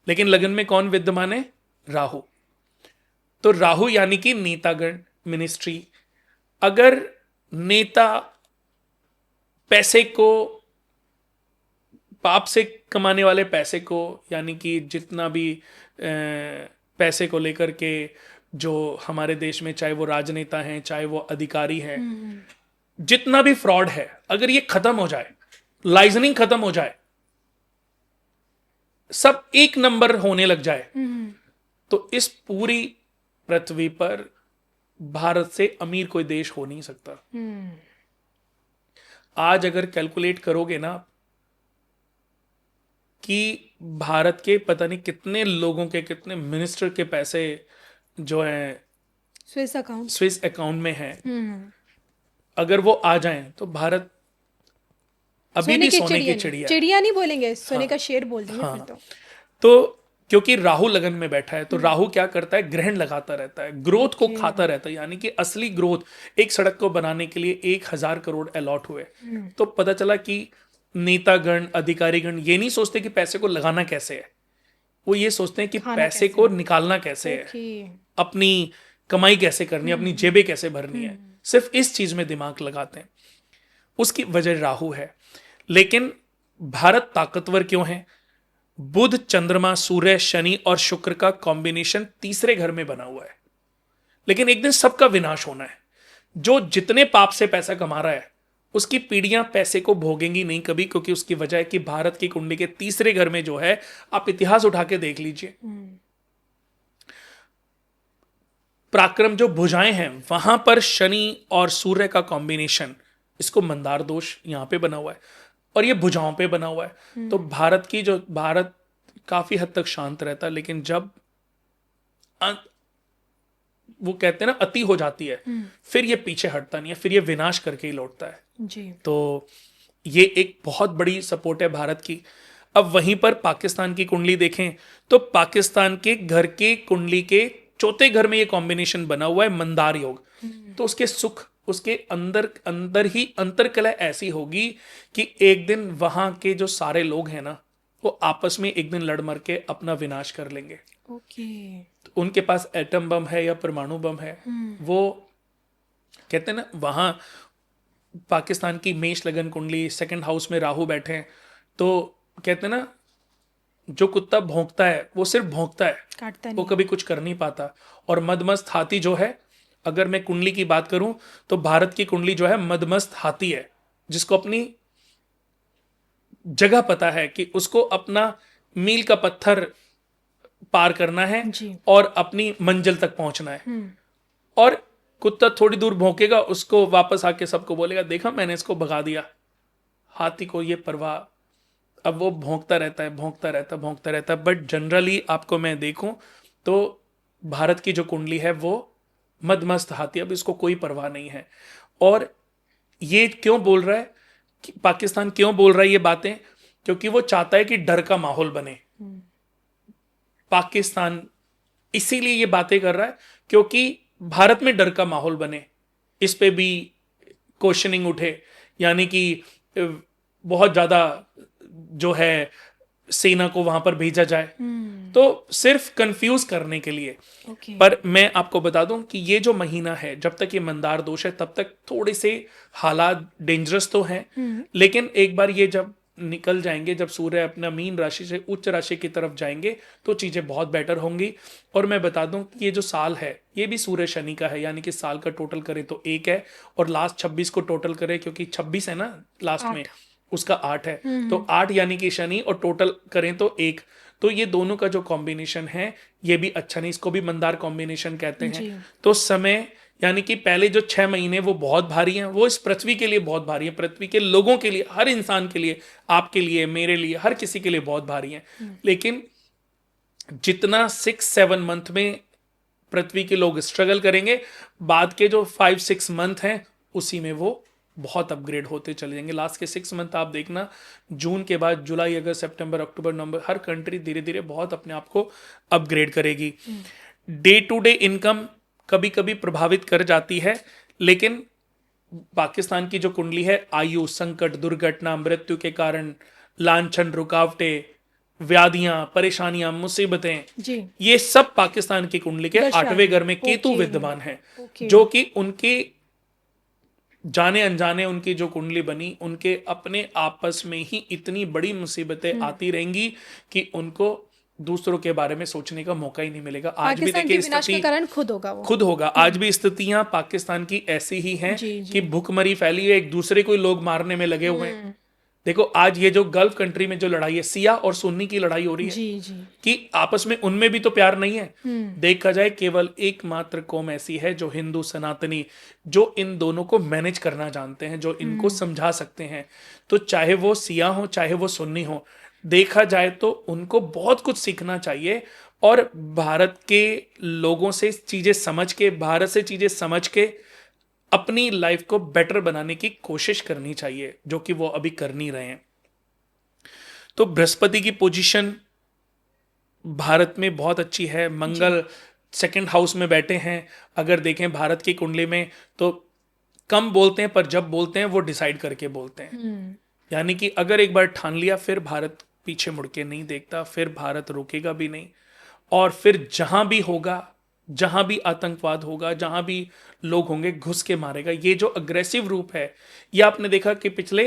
लेकिन लगन में कौन विद्यमान है? राहु। तो राहु यानी कि नेतागण, मिनिस्ट्री। अगर नेता पैसे को, पाप से कमाने वाले पैसे को, यानी कि जितना भी पैसे को लेकर के जो हमारे देश में, चाहे वो राजनेता हैं, चाहे वो अधिकारी हैं, जितना भी फ्रॉड है, अगर ये खत्म हो जाए, लाइजनिंग खत्म हो जाए, सब एक नंबर होने लग जाए, तो इस पूरी पृथ्वी पर भारत से अमीर कोई देश हो नहीं सकता। आज अगर कैलकुलेट करोगे ना कि भारत के पता नहीं कितने लोगों के, कितने मिनिस्टर के पैसे जो है स्विस अकाउंट में है, अगर वो आ जाएं तो भारत अभी भी सोने की चिड़िया। चिड़िया नहीं बोलेंगे, सोने का शेर बोल देंगे फिर तो क्योंकि राहु लगन में बैठा है, तो राहु क्या करता है? ग्रहण लगाता रहता है, ग्रोथ को खाता रहता है। यानी कि असली ग्रोथ, एक सड़क को बनाने के लिए 1000 करोड़ अलॉट हुए। तो पता चला कि नेतागण, अधिकारीगण ये नहीं सोचते कि पैसे को लगाना कैसे है, वो ये सोचते हैं कि पैसे को निकालना कैसे है, अपनी कमाई कैसे करनी है, अपनी जेबें कैसे भरनी है। सिर्फ इस चीज में दिमाग लगाते हैं। उसकी वजह राहु है। लेकिन भारत ताकतवर क्यों है? बुध, चंद्रमा, सूर्य, शनि और शुक्र का कॉम्बिनेशन तीसरे घर में बना हुआ है। लेकिन एक दिन सबका विनाश होना है। जो जितने पाप से पैसा कमा रहा है उसकी पीढ़ियां पैसे को भोगेंगी नहीं कभी, क्योंकि उसकी वजह है कि भारत की कुंडली के तीसरे घर में जो है, आप इतिहास उठा के देख लीजिए, पराक्रम जो भुजाएं हैं वहां पर शनि और सूर्य का कॉम्बिनेशन, इसको मंदार दोष यहाँ पे बना हुआ है और ये भुजाओं पे बना हुआ है। तो भारत काफी हद तक शांत रहता है, लेकिन जब वो कहते हैं ना अति हो जाती है, फिर ये पीछे हटता नहीं है, फिर ये विनाश करके ही लौटता है जी। तो ये एक बहुत बड़ी सपोर्ट है भारत की। अब वहीं पर पाकिस्तान की कुंडली देखें तो पाकिस्तान के घर के कुंडली के चौथे घर में ये कॉम्बिनेशन बना हुआ है मंदार योग। तो उसके सुख, उसके अंदर अंदर ही अंतरकलह ऐसी होगी कि एक दिन वहां के जो सारे लोग हैं ना, वो आपस में एक दिन लड़ मर के अपना विनाश कर लेंगे। ओके। तो उनके पास एटम बम है या परमाणु बम है, वो कहते हैं ना, वहां पाकिस्तान की मेष लगन कुंडली, सेकंड हाउस में राहु बैठे हैं, तो कहते हैं ना जो कुत्ता भौंकता है वो सिर्फ भौंकता है, काटता वो नहीं। कभी कुछ कर नहीं पाता। और मदमस्त हाथी जो है, अगर मैं कुंडली की बात करूं तो भारत की कुंडली जो है मदमस्त हाथी है, जिसको अपनी जगह पता है कि उसको अपना मील का पत्थर पार करना है जी। और अपनी मंजिल तक पहुंचना है। और कुत्ता थोड़ी दूर भौंकेगा, उसको वापस आके सबको बोलेगा देखा मैंने इसको भगा दिया। हाथी को ये परवाह, अब वो भौंकता रहता है, भौंकता रहता है। बट जनरली आपको मैं देखूं तो भारत की जो कुंडली है वो मदमस्त हाथी, अब इसको कोई परवाह नहीं है। और ये क्यों बोल रहा है कि पाकिस्तान क्यों बोल रहा है ये बातें, क्योंकि वो चाहता है कि डर का माहौल बने। पाकिस्तान इसीलिए ये बातें कर रहा है क्योंकि भारत में डर का माहौल बने, इस पे भी क्वेश्चनिंग उठे, यानी कि बहुत ज्यादा जो है सेना को वहां पर भेजा जाए, तो सिर्फ कंफ्यूज करने के लिए। ओके। पर मैं आपको बता दूं कि ये जो महीना है, जब तक ये मंदार दोष है तब तक थोड़े से हालात डेंजरस तो हैं, लेकिन एक बार ये जब निकल जाएंगे, जब सूर्य अपना मीन राशि से उच्च राशि की तरफ जाएंगे तो चीजें बहुत बेटर होंगी। और मैं बता दूं कि ये जो साल है ये भी सूर्य शनि का है, यानी कि साल का टोटल करें तो 1 है, और लास्ट 26 को टोटल करें, क्योंकि 26 है ना लास्ट में, उसका 8 है, तो 8 यानी कि शनि, और टोटल करें तो 1। तो ये दोनों का जो कॉम्बिनेशन है ये भी अच्छा नहीं, इसको भी मंदार कॉम्बिनेशन कहते हैं। तो समय, यानी कि पहले जो 6 महीने वो बहुत भारी हैं, वो इस पृथ्वी के लिए बहुत भारी है, पृथ्वी के लोगों के लिए, हर इंसान के लिए, आपके लिए, मेरे लिए, हर किसी के लिए बहुत भारी है। लेकिन जितना 6-7 मंथ में पृथ्वी के लोग स्ट्रगल करेंगे, बाद के जो 5-6 मंथ हैं उसी में वो बहुत अपग्रेड होते चले जाएंगे। लास्ट के 6 मंथ आप देखना, जून के बाद जुलाई, अगस्त, सितंबर, अक्टूबर, नवंबर, हर कंट्री धीरे धीरे बहुत अपने आप को अपग्रेड करेगी। डे टू डे इनकम कभी कभी प्रभावित कर जाती है, लेकिन पाकिस्तान की जो कुंडली है, आयु, संकट, दुर्घटना, मृत्यु के कारण, लांछन, रुकावटें, व्याधियां, परेशानियां, मुसीबतें, जी। ये सब पाकिस्तान की कुंडली के दर्शाते 8वें घर में हैं। केतु ओके। विद्यमान है, ओके। जो कि उनके जाने अनजाने उनकी जो कुंडली बनी, उनके अपने आपस में ही इतनी बड़ी मुसीबतें आती रहेंगी कि उनको दूसरों के बारे में सोचने का मौका ही नहीं मिलेगा। आज भी पाकिस्तान के देखिए विनाश का स्थिति कारण खुद होगा वो। खुद होगा। आज भी स्थितियां पाकिस्तान की ऐसी ही हैं जी, जी। कि भूखमरी फैली है, एक दूसरे को ही लोग मारने में लगे हुए हैं। देखो आज ये जो गल्फ कंट्री में जो लड़ाई है, सिया और सुन्नी की लड़ाई हो रही है, जी जी। कि आपस में उनमें भी तो प्यार नहीं है। देखा जाए केवल एकमात्र कौम ऐसी है जो हिंदू सनातनी, जो इन दोनों को मैनेज करना जानते हैं, जो इनको समझा सकते हैं। तो चाहे वो सिया हो चाहे वो सुन्नी हो, देखा जाए तो उनको बहुत कुछ सीखना चाहिए, और भारत के लोगों से चीजें समझ के, भारत से चीजें समझ के अपनी लाइफ को बेटर बनाने की कोशिश करनी चाहिए, जो कि वो अभी कर नहीं रहे हैं। तो बृहस्पति की पोजीशन भारत में बहुत अच्छी है, मंगल सेकंड हाउस में बैठे हैं। अगर देखें भारत की कुंडली में तो कम बोलते हैं, पर जब बोलते हैं वो डिसाइड करके बोलते हैं। यानी कि अगर एक बार ठान लिया, फिर भारत पीछे मुड़ के नहीं देखता, फिर भारत रुकेगा भी नहीं। और फिर जहां भी होगा, जहां भी आतंकवाद होगा, जहां भी लोग होंगे, घुस के मारेगा। ये जो अग्रेसिव रूप है, ये आपने देखा कि पिछले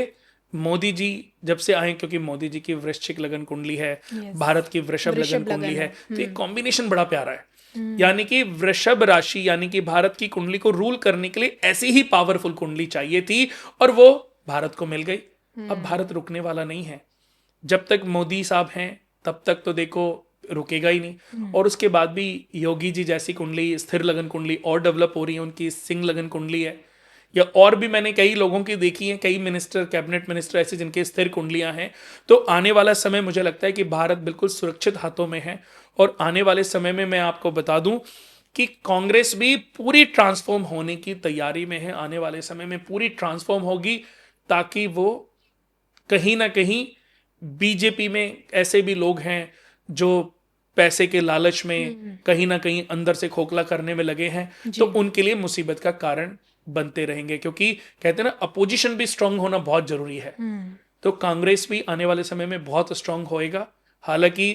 मोदी जी जब से आए, क्योंकि मोदी जी की वृश्चिक लगन कुंडली है, भारत की वृषभ लगन कुंडली है, तो ये कॉम्बिनेशन बड़ा प्यारा है। यानी कि वृषभ राशि, यानी कि भारत की कुंडली को रूल करने के लिए ऐसी ही पावरफुल कुंडली चाहिए थी, और वो भारत को मिल गई। अब भारत रुकने वाला नहीं है। जब तक मोदी साहब हैं तब तक तो देखो रुकेगा ही नहीं। और उसके बाद भी योगी जी जैसी कुंडली, स्थिर लगन कुंडली और डेवलप हो रही है, उनकी सिंह लगन कुंडली है, या और भी मैंने कई लोगों की देखी हैं, कई मिनिस्टर, कैबिनेट मिनिस्टर ऐसे जिनके स्थिर कुंडलियां हैं। तो आने वाला समय मुझे लगता है कि भारत बिल्कुल सुरक्षित हाथों में है। और आने वाले समय में मैं आपको बता दूं कि कांग्रेस भी पूरी ट्रांसफॉर्म होने की तैयारी में है, आने वाले समय में पूरी ट्रांसफॉर्म होगी, ताकि वो कहीं ना कहीं, बीजेपी में ऐसे भी लोग हैं जो पैसे के लालच में कहीं ना कहीं अंदर से खोखला करने में लगे हैं, तो उनके लिए मुसीबत का कारण बनते रहेंगे। क्योंकि कहते हैं ना, अपोजिशन भी स्ट्रांग होना बहुत जरूरी है। तो कांग्रेस भी आने वाले समय में बहुत स्ट्रांग होएगा। हालांकि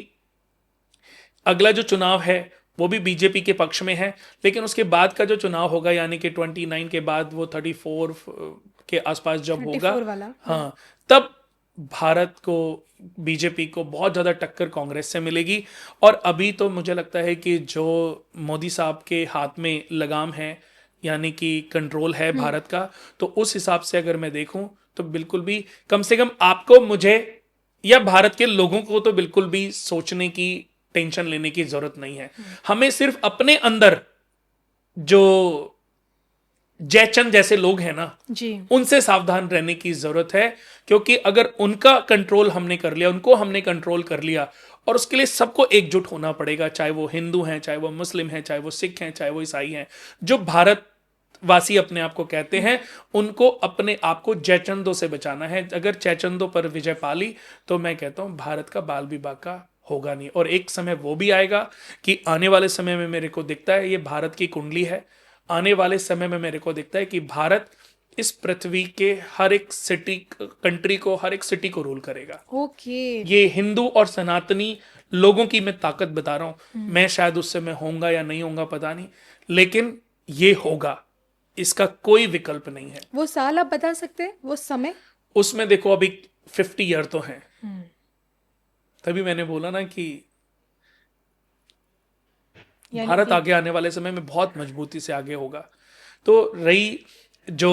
अगला जो चुनाव है वो भी बीजेपी के पक्ष में है, लेकिन उसके बाद का जो चुनाव होगा, यानी कि 29 के बाद, वो 34 के आसपास जब होगा, वाला। हाँ, तब भारत को, बीजेपी को बहुत ज़्यादा टक्कर कांग्रेस से मिलेगी। और अभी तो मुझे लगता है कि जो मोदी साहब के हाथ में लगाम है, यानी कि कंट्रोल है भारत का, तो उस हिसाब से अगर मैं देखूं तो बिल्कुल भी, कम से कम आपको, मुझे या भारत के लोगों को तो बिल्कुल भी सोचने की, टेंशन लेने की जरूरत नहीं है। हमें सिर्फ अपने अंदर जो जयचंद जैसे लोग हैं ना जी, उनसे सावधान रहने की जरूरत है। क्योंकि अगर उनका कंट्रोल हमने कर लिया, उनको हमने कंट्रोल कर लिया, और उसके लिए सबको एकजुट होना पड़ेगा, चाहे वो हिंदू हैं, चाहे वो मुस्लिम हैं, चाहे वो सिख हैं, चाहे वो ईसाई हैं, जो भारतवासी अपने आप को कहते हैं, उनको अपने आप को जयचंदों से बचाना है। अगर जयचंदों पर विजय पाली तो मैं कहता हूं भारत का बाल भी बाका होगा नहीं। और एक समय वो भी आएगा कि आने वाले समय में मेरे को दिखता है, ये भारत की कुंडली है, आने वाले समय में मेरे को दिखता है कि भारत इस पृथ्वी के हर एक सिटी, कंट्री को, हर एक सिटी को रूल करेगा। ओके। ये हिंदू और सनातनी लोगों की मैं ताकत बता रहा हूं। मैं शायद उससे मैं होऊंगा या नहीं होऊंगा पता नहीं, लेकिन ये होगा, इसका कोई विकल्प नहीं है। वो साल आप बता सकते हैं, वो समय? उसमें देखो, अभी 50 ईयर तो हैं, तभी मैंने बोला ना कि भारत आगे आने वाले समय में बहुत मजबूती से आगे होगा। तो रही जो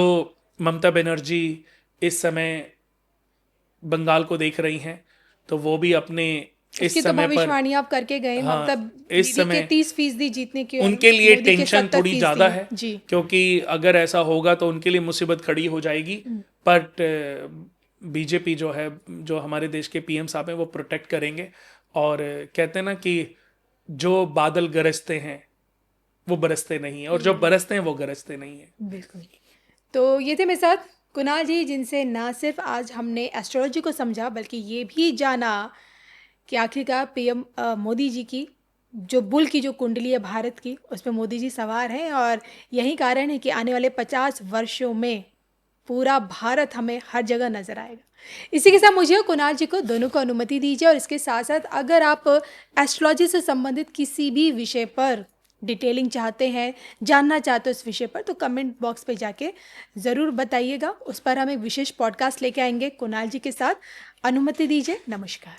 ममता बनर्जी इस समय बंगाल को देख रही हैं, तो वो भी अपने इस समय पर, भविष्यवाणी आप करके गए, हाँ, मतलब इस समय 30% जीतने के, उनके लिए मोदी के टेंशन थोड़ी 70% ज्यादा है। जी। क्योंकि अगर ऐसा होगा तो उनके लिए मुसीबत खड़ी हो जाएगी। बट बीजेपी जो है, जो हमारे देश के पीएम साहब हैं, वो प्रोटेक्ट करेंगे। और कहते हैं ना कि जो बादल गरजते हैं वो बरसते नहीं है, और जो बरसते हैं वो गरजते नहीं है। बिल्कुल। तो ये थे मेरे साथ कुणाल जी, जिनसे ना सिर्फ आज हमने एस्ट्रोलॉजी को समझा, बल्कि ये भी जाना कि आखिरकार पीएम मोदी जी की जो बुल की जो कुंडली है भारत की, उसमें मोदी जी सवार हैं, और यही कारण है कि आने वाले 50 वर्षों में पूरा भारत हमें हर जगह नजर आएगा। इसी के साथ मुझे और कुणाल जी को दोनों को अनुमति दीजिए। और इसके साथ साथ अगर आप एस्ट्रोलॉजी से संबंधित किसी भी विषय पर डिटेलिंग चाहते हैं, जानना चाहते हो इस विषय पर, तो कमेंट बॉक्स पे जाके ज़रूर बताइएगा। उस पर हम एक विशेष पॉडकास्ट लेके आएंगे कुणाल जी के साथ। अनुमति दीजिए, नमस्कार।